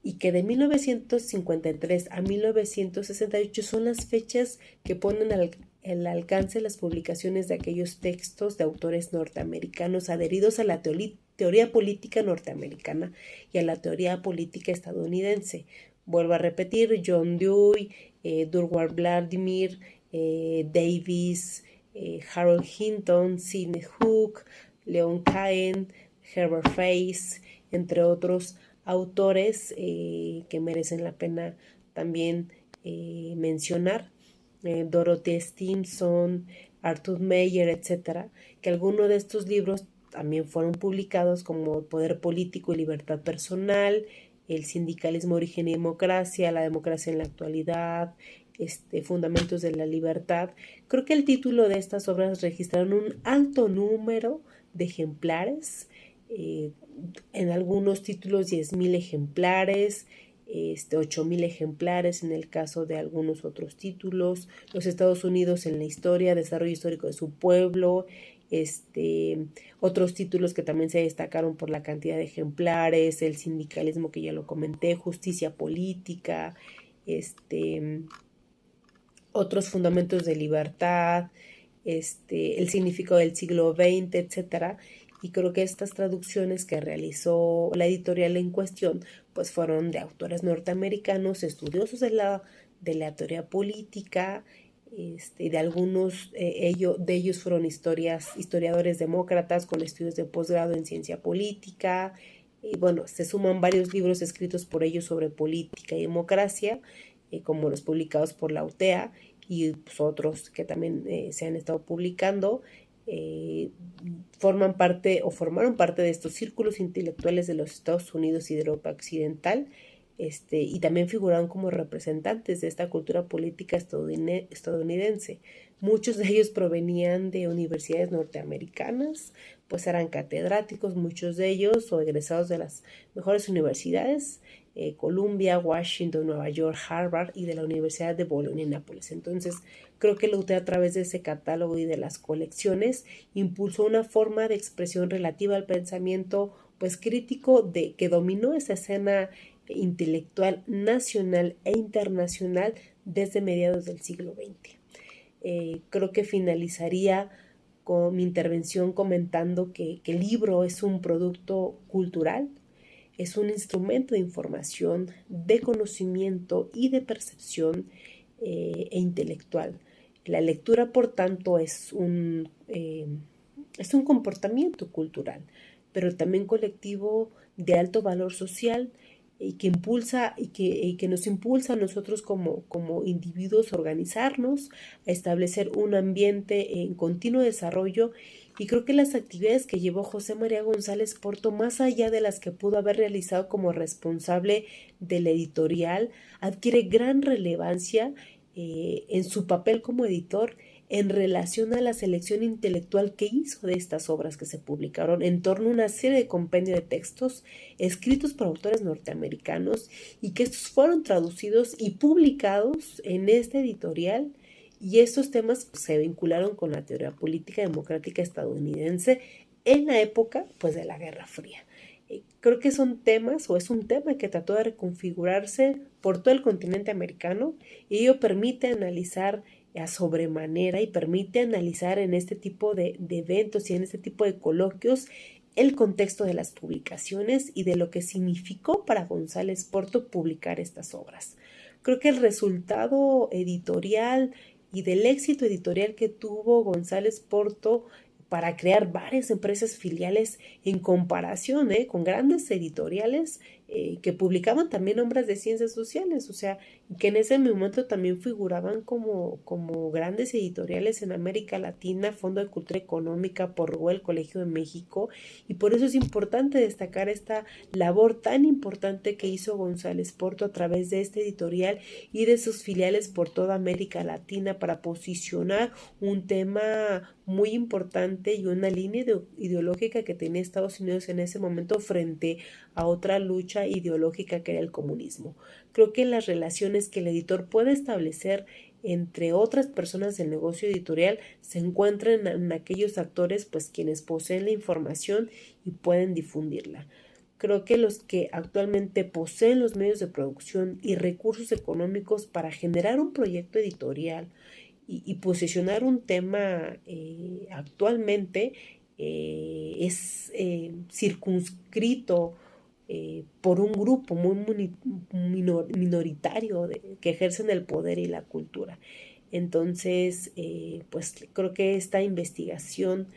y que de 1953 a 1968 son las fechas que ponen al alcance las publicaciones de aquellos textos de autores norteamericanos adheridos a la teoría política norteamericana y a la teoría política estadounidense. Vuelvo a repetir: John Dewey, Durward Vladimir, Davis, Harold Hinton, Sidney Hook, Leon Cahen, Herbert Fayes, entre otros autores que merecen la pena también mencionar. Dorothy Stimson, Arthur Meyer, etcétera, que algunos de estos libros también fueron publicados, como Poder Político y Libertad Personal, El Sindicalismo, Origen y Democracia, La Democracia en la Actualidad, Fundamentos de la Libertad. Creo que el título de estas obras registraron un alto número de ejemplares, en algunos títulos 10,000 ejemplares, 8,000 ejemplares en el caso de algunos otros títulos. Los Estados Unidos en la historia, desarrollo histórico de su pueblo, otros títulos que también se destacaron por la cantidad de ejemplares, el sindicalismo, que ya lo comenté, justicia política, otros fundamentos de libertad, el significado del siglo XX, etcétera. Y creo que estas traducciones que realizó la editorial en cuestión, pues fueron de autores norteamericanos, estudiosos de la teoría política, de algunos de ellos fueron historiadores demócratas con estudios de posgrado en ciencia política. Y bueno, se suman varios libros escritos por ellos sobre política y democracia. como los publicados por la UTEA y pues, otros que también se han estado publicando, formaron parte de estos círculos intelectuales de los Estados Unidos y de Europa Occidental, y también figuraron como representantes de esta cultura política estadounidense. Muchos de ellos provenían de universidades norteamericanas, pues eran catedráticos, muchos de ellos, o egresados de las mejores universidades, Columbia, Washington, Nueva York, Harvard y de la Universidad de Bolonia en Nápoles. Entonces, creo que la UTEA, a través de ese catálogo y de las colecciones, impulsó una forma de expresión relativa al pensamiento pues crítico que dominó esa escena intelectual nacional e internacional desde mediados del siglo XX. Creo que finalizaría con mi intervención comentando que el libro es un producto cultural, es un instrumento de información, de conocimiento y de percepción e intelectual. La lectura, por tanto, es un comportamiento cultural, pero también colectivo de alto valor social y que nos impulsa a nosotros como individuos a organizarnos, a establecer un ambiente en continuo desarrollo. Y creo que las actividades que llevó José María González Porto, más allá de las que pudo haber realizado como responsable del editorial, adquiere gran relevancia en su papel como editor en relación a la selección intelectual que hizo de estas obras que se publicaron en torno a una serie de compendios de textos escritos por autores norteamericanos y que estos fueron traducidos y publicados en este editorial. Y estos temas se vincularon con la teoría política democrática estadounidense en la época pues, de la Guerra Fría. Creo que son temas, o es un tema que trató de reconfigurarse por todo el continente americano, y ello permite analizar a sobremanera y permite analizar en este tipo de eventos y en este tipo de coloquios el contexto de las publicaciones y de lo que significó para González Porto publicar estas obras. Creo que el resultado editorial y del éxito editorial que tuvo González Porto para crear varias empresas filiales en comparación con grandes editoriales que publicaban también obras de ciencias sociales, o sea, que en ese momento también figuraban como grandes editoriales en América Latina, Fondo de Cultura Económica, Porruel, Colegio de México, y por eso es importante destacar esta labor tan importante que hizo González Porto a través de este editorial y de sus filiales por toda América Latina para posicionar un tema muy importante y una línea ideológica que tenía Estados Unidos en ese momento frente a otra lucha ideológica que era el comunismo. Creo que las relaciones que el editor puede establecer entre otras personas del negocio editorial se encuentran en aquellos actores pues quienes poseen la información y pueden difundirla. Creo que los que actualmente poseen los medios de producción y recursos económicos para generar un proyecto editorial y posicionar un tema actualmente es circunscrito por un grupo muy minoritario que ejercen el poder y la cultura. Entonces, pues creo que esta investigación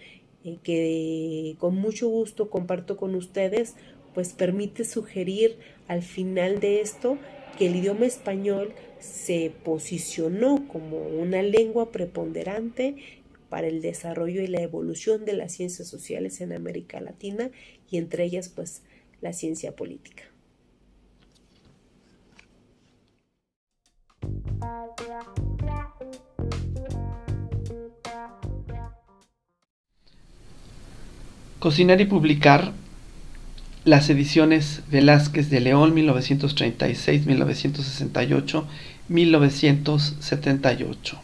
que con mucho gusto comparto con ustedes, pues permite sugerir al final de esto que el idioma español se posicionó como una lengua preponderante para el desarrollo y la evolución de las ciencias sociales en América Latina y entre ellas pues la ciencia política. Cocinar y publicar las ediciones Velázquez de León 1936, 1968, 1978.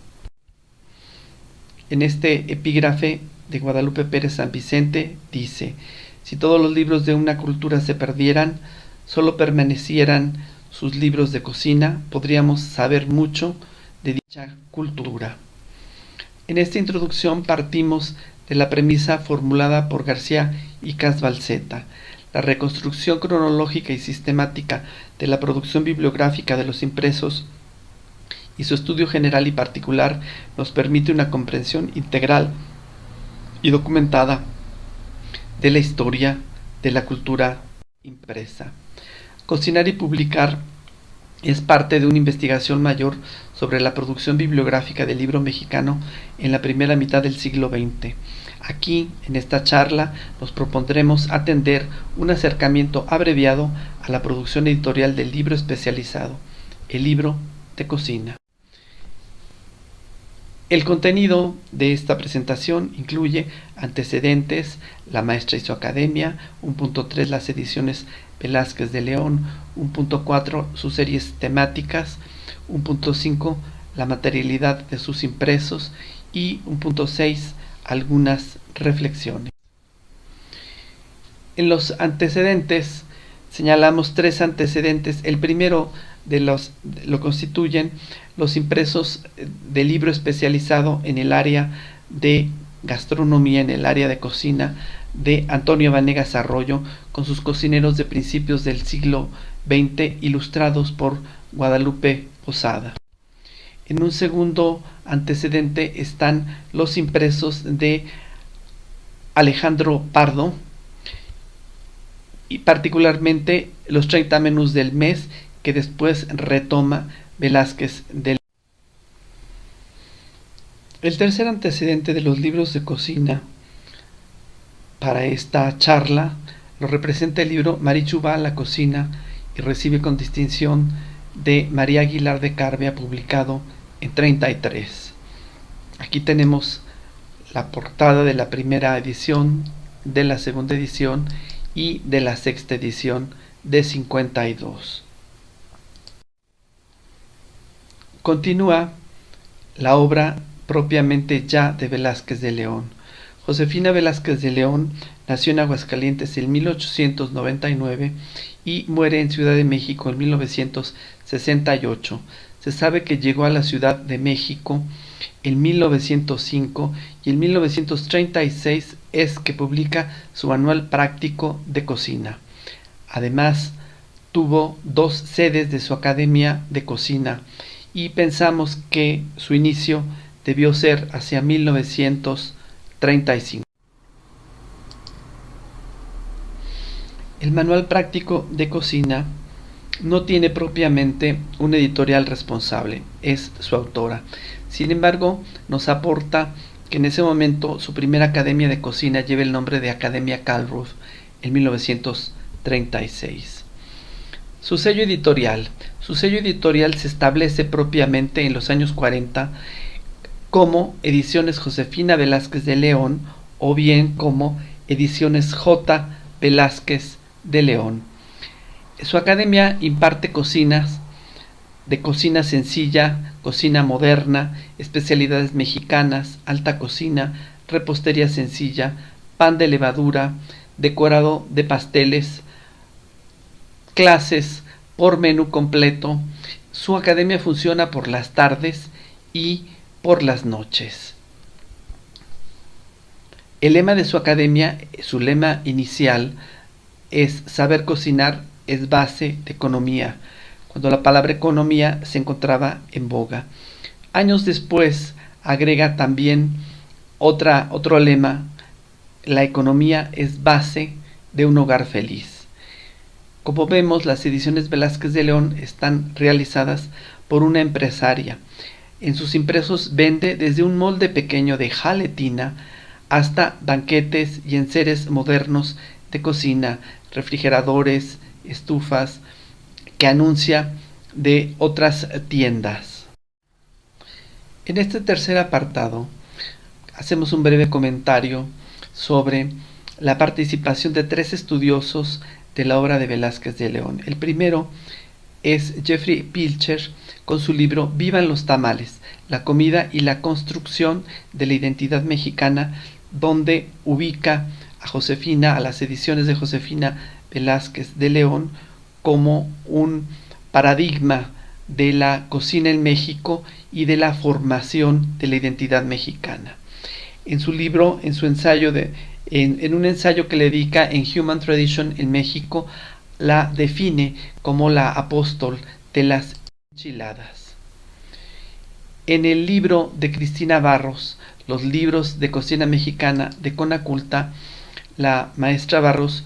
En este epígrafe de Guadalupe Pérez San Vicente dice: si todos los libros de una cultura se perdieran, solo permanecieran sus libros de cocina, podríamos saber mucho de dicha cultura. En esta introducción partimos de la premisa formulada por García y Casbalceta. La reconstrucción cronológica y sistemática de la producción bibliográfica de los impresos y su estudio general y particular nos permite una comprensión integral y documentada de la historia de la cultura impresa. Cocinar y publicar es parte de una investigación mayor sobre la producción bibliográfica del libro mexicano en la primera mitad del siglo XX. Aquí, en esta charla, nos propondremos atender un acercamiento abreviado a la producción editorial del libro especializado, el libro de cocina. El contenido de esta presentación incluye antecedentes, la maestra y su academia, 1.3 las ediciones Velázquez de León, 1.4 sus series temáticas, 1.5 la materialidad de sus impresos y 1.6 algunas reflexiones. En los antecedentes señalamos 3 antecedentes. El primero lo constituyen los impresos del libro especializado en el área de gastronomía, en el área de cocina, de Antonio Vanegas Arroyo, con sus cocineros de principios del siglo XX, ilustrados por Guadalupe Posada. En un segundo antecedente están los impresos de Alejandro Pardo, y particularmente los 30 menús del mes, que después retoma Velázquez del. El tercer antecedente de los libros de cocina para esta charla lo representa el libro Marichu va a la cocina y recibe con distinción de María Aguilar de Carbia, publicado en 33. Aquí tenemos la portada de la primera edición, de la segunda edición y de la sexta edición de 52. Continúa la obra propiamente ya de Velázquez de León. Josefina Velázquez de León nació en Aguascalientes en 1899 y muere en Ciudad de México en 1968. Se sabe que llegó a la Ciudad de México en 1905 y en 1936 es que publica su manual práctico de cocina. Además, tuvo 2 sedes de su academia de cocina y pensamos que su inicio debió ser hacia 1935. El manual práctico de cocina no tiene propiamente un editorial responsable, es su autora. Sin embargo, nos aporta que en ese momento su primera academia de cocina lleva el nombre de Academia Calruth en 1936. Su sello editorial se establece propiamente en los años 40 como Ediciones Josefina Velázquez de León o bien como Ediciones J. Velázquez de León. Su academia imparte cocinas de cocina sencilla, cocina moderna, especialidades mexicanas, alta cocina, repostería sencilla, pan de levadura, decorado de pasteles, clases por menú completo. Su academia funciona por las tardes y por las noches. El lema de su academia, su lema inicial, es saber cocinar es base de economía, cuando la palabra economía se encontraba en boga. Años después agrega también otro lema: la economía es base de un hogar feliz. Como vemos, las ediciones Velázquez de León están realizadas por una empresaria. En sus impresos vende desde un molde pequeño de jaletina hasta banquetes y enseres modernos de cocina, refrigeradores, estufas, que anuncia de otras tiendas. En este tercer apartado hacemos un breve comentario sobre la participación de 3 estudiosos de la obra de Velázquez de León. El primero es Jeffrey Pilcher con su libro Vivan los tamales, la comida y la construcción de la identidad mexicana, donde ubica a las ediciones de Josefina Velázquez de León como un paradigma de la cocina en México y de la formación de la identidad mexicana. En su libro, en un ensayo que le dedica en Human Tradition en México, la define como la apóstol de las enchiladas. En el libro de Cristina Barros, los libros de cocina mexicana de Conaculta, la maestra Barros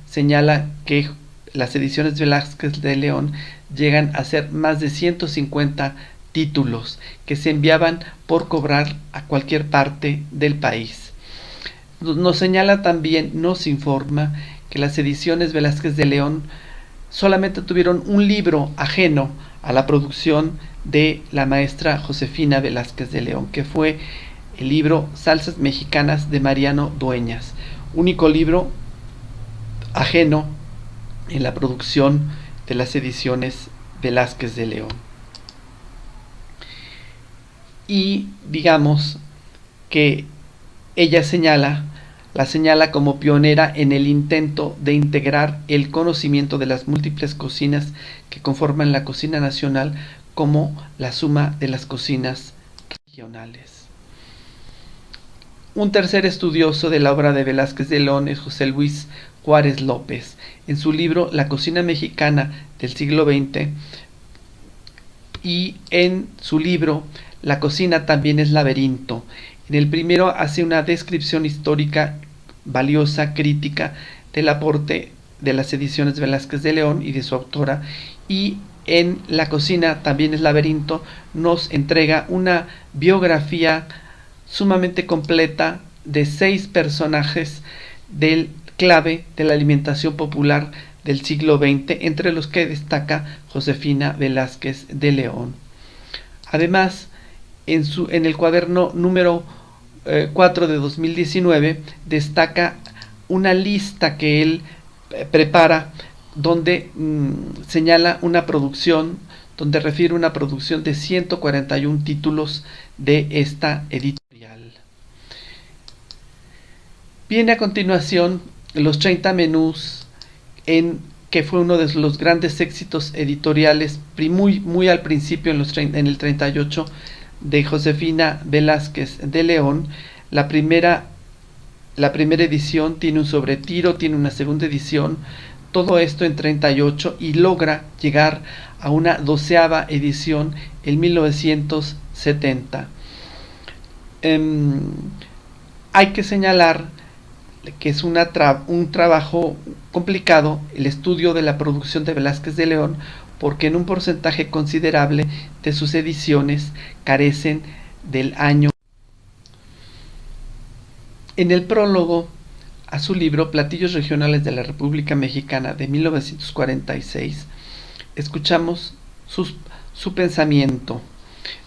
señala que las ediciones Velázquez de León llegan a ser más de 150 títulos que se enviaban por cobrar a cualquier parte del país. Nos señala también, nos informa, que las ediciones Velázquez de León solamente tuvieron un libro ajeno a la producción de la maestra Josefina Velázquez de León, que fue el libro Salsas Mexicanas de Mariano Dueñas, único libro ajeno en la producción de las ediciones Velázquez de León. Y digamos que ella la señala como pionera en el intento de integrar el conocimiento de las múltiples cocinas que conforman la cocina nacional como la suma de las cocinas regionales. Un tercer estudioso de la obra de Velázquez de León es José Luis Juárez López. En su libro La cocina mexicana del siglo XX y en su libro La cocina también es laberinto. En el primero hace una descripción histórica valiosa, crítica, del aporte de las ediciones Velázquez de León y de su autora, y en La cocina también es laberinto nos entrega una biografía sumamente completa de 6 personajes del clave de la alimentación popular del siglo XX, entre los que destaca Josefina Velázquez de León. Además, en el cuaderno número 4 de 2019 destaca una lista que él prepara donde señala una producción, donde refiere una producción de 141 títulos de esta editorial. Viene a continuación los 30 menús, que fue uno de los grandes éxitos editoriales muy al principio en el 38 de Josefina Velázquez de León. La primera edición tiene un sobretiro, tiene una segunda edición, todo esto en 38, y logra llegar a una 12ª edición en 1970. Hay que señalar que es un trabajo complicado el estudio de la producción de Velázquez de León, porque en un porcentaje considerable de sus ediciones carecen del año. En el prólogo a su libro Platillos Regionales de la República Mexicana de 1946, escuchamos su pensamiento.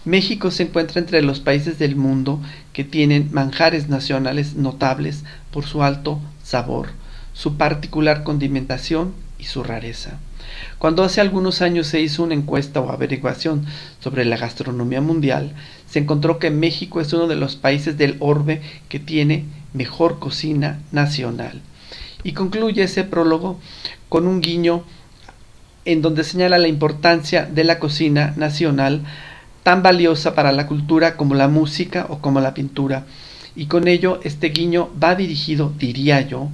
México se encuentra entre los países del mundo que tienen manjares nacionales notables por su alto sabor, su particular condimentación y su rareza. Cuando hace algunos años se hizo una encuesta o averiguación sobre la gastronomía mundial, se encontró que México es uno de los países del orbe que tiene mejor cocina nacional. Y concluye ese prólogo con un guiño en donde señala la importancia de la cocina nacional, tan valiosa para la cultura como la música o como la pintura. Y con ello este guiño va dirigido, diría yo,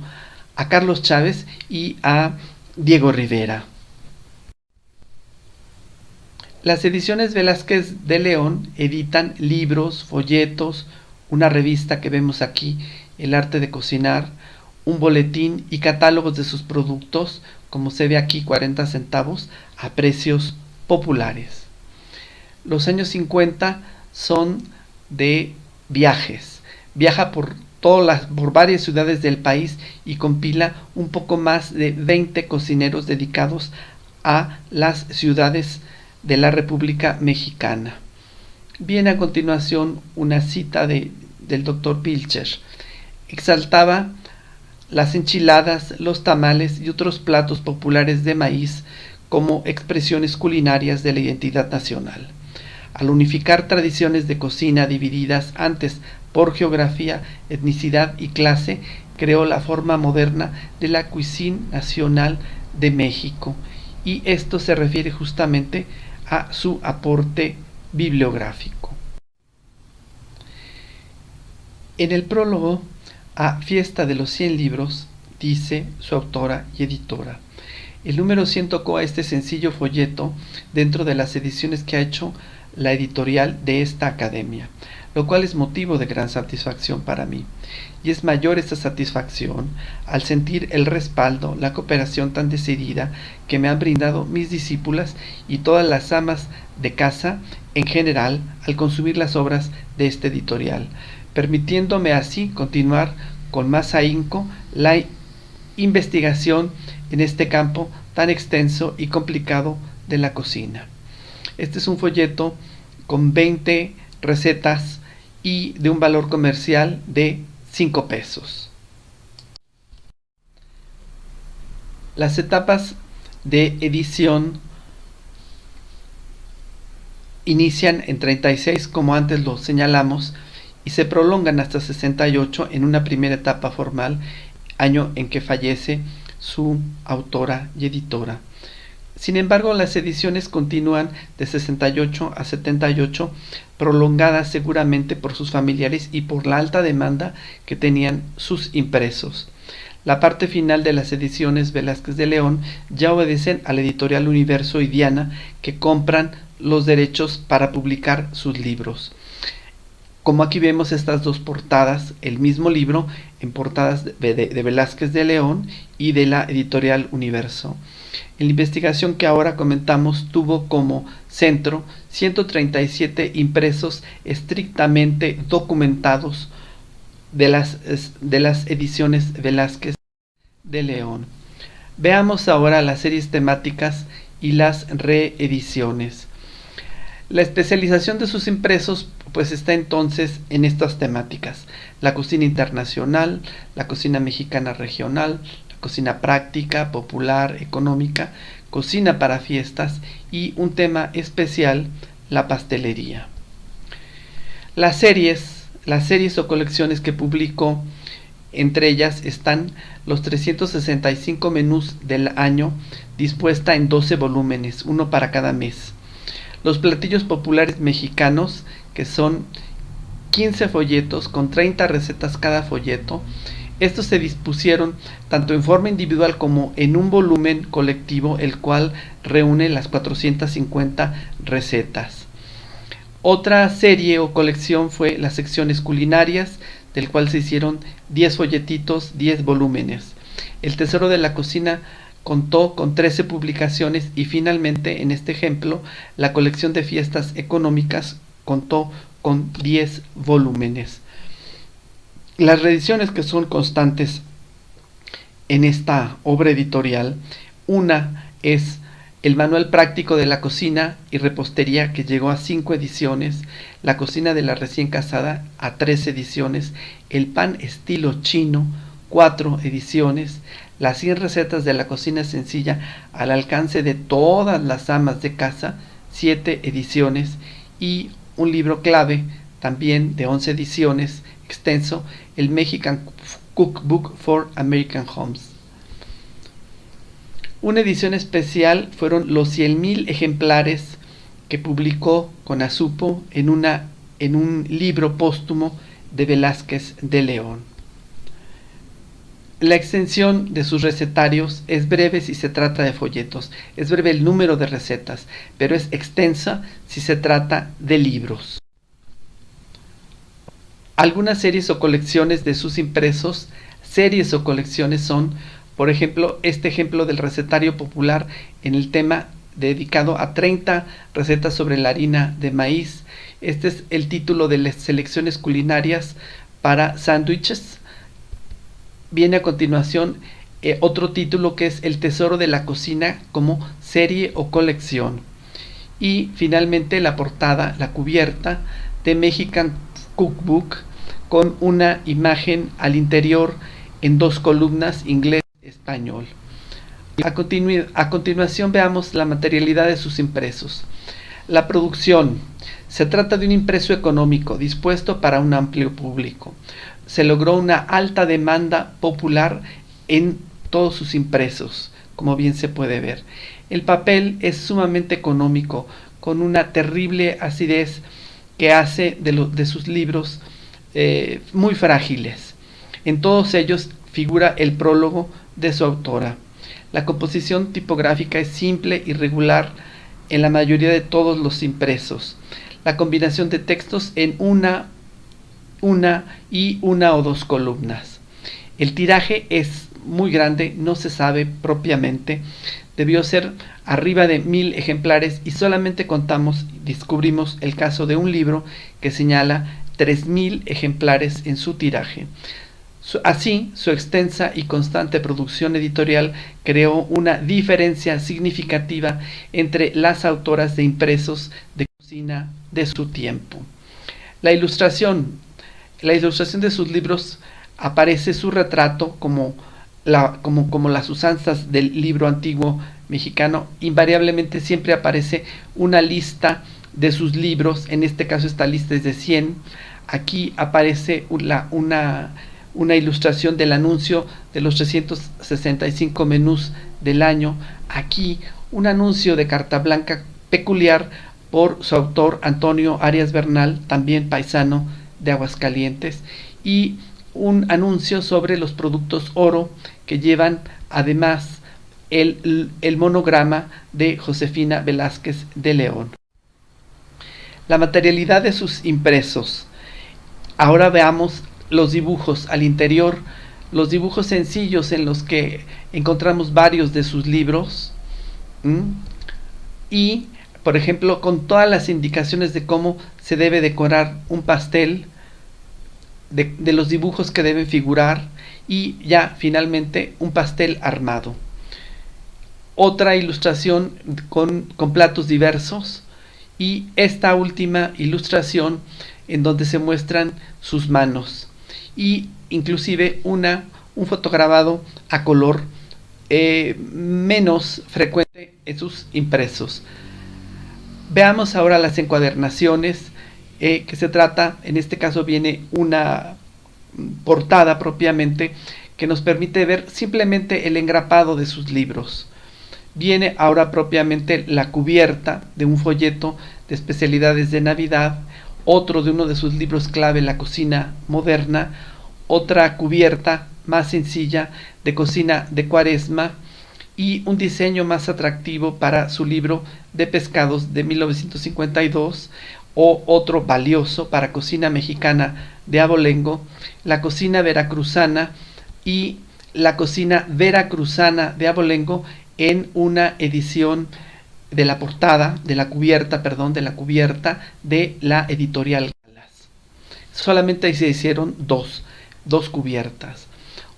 a Carlos Chávez y a Diego Rivera. Las ediciones Velázquez de León editan libros, folletos, una revista que vemos aquí, El arte de cocinar, un boletín y catálogos de sus productos, como se ve aquí, 40 centavos, a precios populares. Los años 50 son de viajes. Viaja por varias ciudades del país y compila un poco más de 20 cocineros dedicados a las ciudades de la República Mexicana. Viene a continuación una cita del doctor Pilcher. Exaltaba las enchiladas, los tamales y otros platos populares de maíz como expresiones culinarias de la identidad nacional. Al unificar tradiciones de cocina divididas antes por geografía, etnicidad y clase, creó la forma moderna de la cuisine nacional de México, y esto se refiere justamente a su aporte bibliográfico. En el prólogo a Fiesta de los 100 libros, dice su autora y editora: el número 100 tocó a este sencillo folleto dentro de las ediciones que ha hecho la editorial de esta academia, lo cual es motivo de gran satisfacción para mí. Y es mayor esta satisfacción al sentir el respaldo, la cooperación tan decidida que me han brindado mis discípulas y todas las amas de casa en general al consumir las obras de este editorial, permitiéndome así continuar con más ahínco la investigación en este campo tan extenso y complicado de la cocina. Este es un folleto con 20 recetas y de un valor comercial de 5 pesos. Las etapas de edición inician en 36, como antes lo señalamos, y se prolongan hasta 68 en una primera etapa formal, año en que fallece su autora y editora. Sin embargo, las ediciones continúan de 68 a 78, prolongadas seguramente por sus familiares y por la alta demanda que tenían sus impresos. La parte final de las ediciones Velázquez de León ya obedecen a la editorial Universo y Diana, que compran los derechos para publicar sus libros. Como aquí vemos estas dos portadas, el mismo libro en portadas de Velázquez de León y de la editorial Universo. En la investigación que ahora comentamos tuvo como centro 137 impresos estrictamente documentados de las ediciones Velázquez de León. Veamos ahora las series temáticas y las reediciones. La especialización de sus impresos pues está entonces en estas temáticas: la cocina internacional, la cocina mexicana regional, la cocina práctica, popular, económica, cocina para fiestas y un tema especial, la pastelería. Las series o colecciones que publicó, entre ellas están los 365 menús del año, dispuesta en 12 volúmenes, uno para cada mes. Los platillos populares mexicanos, que son 15 folletos con 30 recetas cada folleto. Estos se dispusieron tanto en forma individual como en un volumen colectivo, el cual reúne las 450 recetas. Otra serie o colección fue las secciones culinarias, del cual se hicieron 10 folletitos, 10 volúmenes. El Tesoro de la Cocina contó con 13 publicaciones y finalmente, en este ejemplo, la colección de fiestas económicas contó con 10 volúmenes. Las reediciones que son constantes en esta obra editorial, una es el Manual Práctico de la Cocina y Repostería, que llegó a 5 ediciones, La Cocina de la Recién Casada a 3 ediciones, El Pan Estilo Chino, 4 ediciones, Las 100 recetas de la cocina sencilla al alcance de todas las amas de casa, 7 ediciones, y un libro clave, también de 11 ediciones, extenso, el Mexican Cookbook for American Homes. Una edición especial fueron los 100,000 ejemplares que publicó Conasupo en un libro póstumo de Velázquez de León. La extensión de sus recetarios es breve si se trata de folletos, es breve el número de recetas, pero es extensa si se trata de libros. Algunas series o colecciones de sus impresos, series o colecciones son, por ejemplo, este ejemplo del recetario popular en el tema dedicado a 30 recetas sobre la harina de maíz. Este es el título de las selecciones culinarias para sándwiches. Viene a continuación otro título que es El Tesoro de la Cocina como serie o colección. Y finalmente la portada, la cubierta de Mexican Cookbook con una imagen al interior en 2 columnas, inglés-español. A continuación veamos la materialidad de sus impresos. La producción. Se trata de un impreso económico dispuesto para un amplio público. Se logró una alta demanda popular en todos sus impresos, como bien se puede ver. El papel es sumamente económico, con una terrible acidez que hace de sus libros muy frágiles. En todos ellos figura el prólogo de su autora. La composición tipográfica es simple, irregular, en la mayoría de todos los impresos. La combinación de textos en una o dos columnas. El tiraje es muy grande, no se sabe propiamente. Debió ser arriba de 1000 ejemplares y solamente descubrimos el caso de un libro que señala 3000 ejemplares en su tiraje. Así, su extensa y constante producción editorial creó una diferencia significativa entre las autoras de impresos de cocina de su tiempo. La ilustración de sus libros aparece su retrato como las usanzas del libro antiguo mexicano. Invariablemente siempre aparece una lista de sus libros. En este caso esta lista es de 100. Aquí aparece una ilustración del anuncio de los 365 menús del año. Aquí un anuncio de carta blanca peculiar por su autor Antonio Arias Bernal, también paisano de Aguascalientes, y un anuncio sobre los productos oro que llevan además el monograma de Josefina Velázquez de León. La materialidad de sus impresos. Ahora veamos los dibujos al interior, los dibujos sencillos en los que encontramos varios de sus libros, y por ejemplo con todas las indicaciones de cómo se debe decorar un pastel, de los dibujos que deben figurar, y ya finalmente un pastel armado. Otra ilustración con platos diversos, y esta última ilustración en donde se muestran sus manos, y inclusive un fotograbado a color menos frecuente en sus impresos. Veamos ahora las encuadernaciones, que se trata, en este caso viene una portada propiamente que nos permite ver simplemente el engrapado de sus libros. Viene ahora propiamente la cubierta de un folleto de especialidades de Navidad, otro de uno de sus libros clave, La cocina moderna, otra cubierta más sencilla de cocina de Cuaresma, y un diseño más atractivo para su libro de pescados de 1952, o otro valioso para cocina mexicana de Abolengo, La cocina veracruzana y La cocina veracruzana de Abolengo, en una edición de la cubierta de la editorial Galas. Solamente se hicieron dos cubiertas.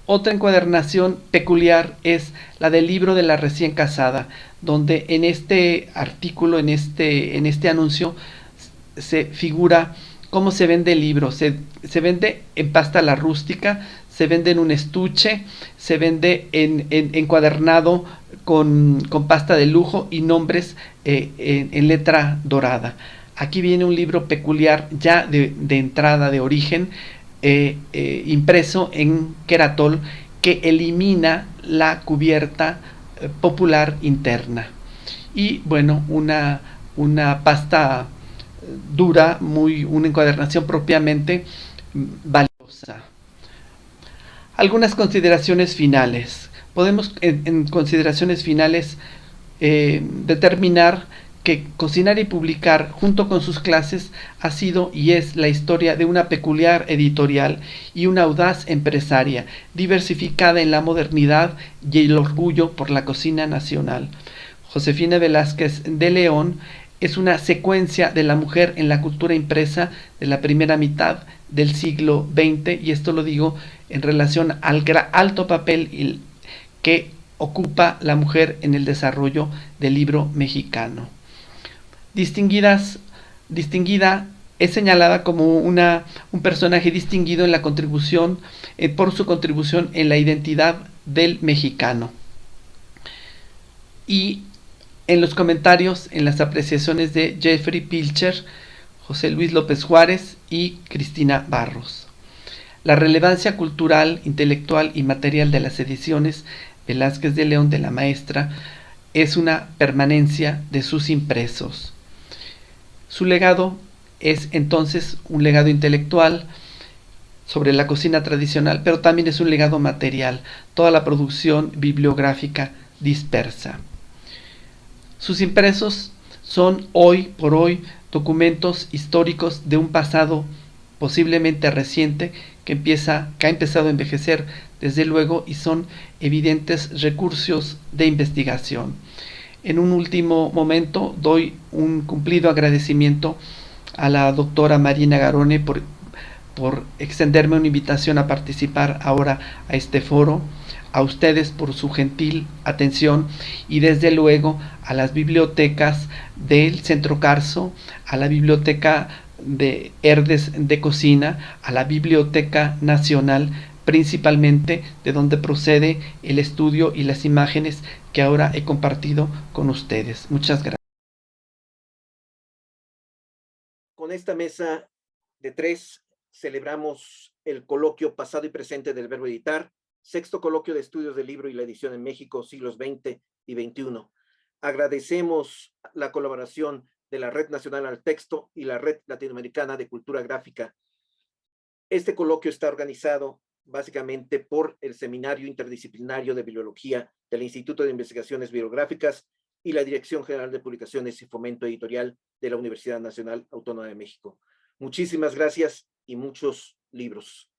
Otra encuadernación peculiar es la del libro de la recién casada, donde en este artículo, en este anuncio, se figura cómo se vende el libro. Se vende en pasta a la rústica, se vende en un estuche, se vende encuadernado con pasta de lujo y nombres en letra dorada. Aquí viene un libro peculiar ya de entrada, de origen, impreso en queratol, que elimina la cubierta popular interna. Y bueno, una pasta dura, una encuadernación propiamente valiosa. Algunas consideraciones finales. Podemos en consideraciones finales determinar que Cocinar y Publicar, junto con sus clases, ha sido y es la historia de una peculiar editorial y una audaz empresaria, diversificada en la modernidad y el orgullo por la cocina nacional. Josefina Velázquez de León es una secuencia de la mujer en la cultura impresa de la primera mitad del siglo XX, y esto lo digo en relación al alto papel que ocupa la mujer en el desarrollo del libro mexicano. Distinguida, es señalada como un personaje distinguido en la contribución, por su contribución en la identidad del mexicano. Y en los comentarios, en las apreciaciones de Jeffrey Pilcher, José Luis López Juárez y Cristina Barros. La relevancia cultural, intelectual y material de las ediciones Velázquez de León de la Maestra es una permanencia de sus impresos. Su legado es entonces un legado intelectual sobre la cocina tradicional, pero también es un legado material, toda la producción bibliográfica dispersa. Sus impresos son hoy por hoy documentos históricos de un pasado posiblemente reciente que ha empezado a envejecer desde luego, y son evidentes recursos de investigación. En un último momento doy un cumplido agradecimiento a la doctora Marina Garone por extenderme una invitación a participar ahora a este foro, a ustedes por su gentil atención y desde luego a las bibliotecas del Centro Carso, a la Biblioteca de Herdes de Cocina, a la Biblioteca Nacional, principalmente de donde procede el estudio y las imágenes que ahora he compartido con ustedes. Muchas gracias. Con esta mesa de tres celebramos el coloquio Pasado y Presente del Verbo Editar, sexto coloquio de estudios del libro y la edición en México, siglos XX y XXI. Agradecemos la colaboración de la Red Nacional al Texto y la Red Latinoamericana de Cultura Gráfica. Este coloquio está organizado básicamente por el Seminario Interdisciplinario de Bibliología del Instituto de Investigaciones Bibliográficas y la Dirección General de Publicaciones y Fomento Editorial de la Universidad Nacional Autónoma de México. Muchísimas gracias y muchos libros.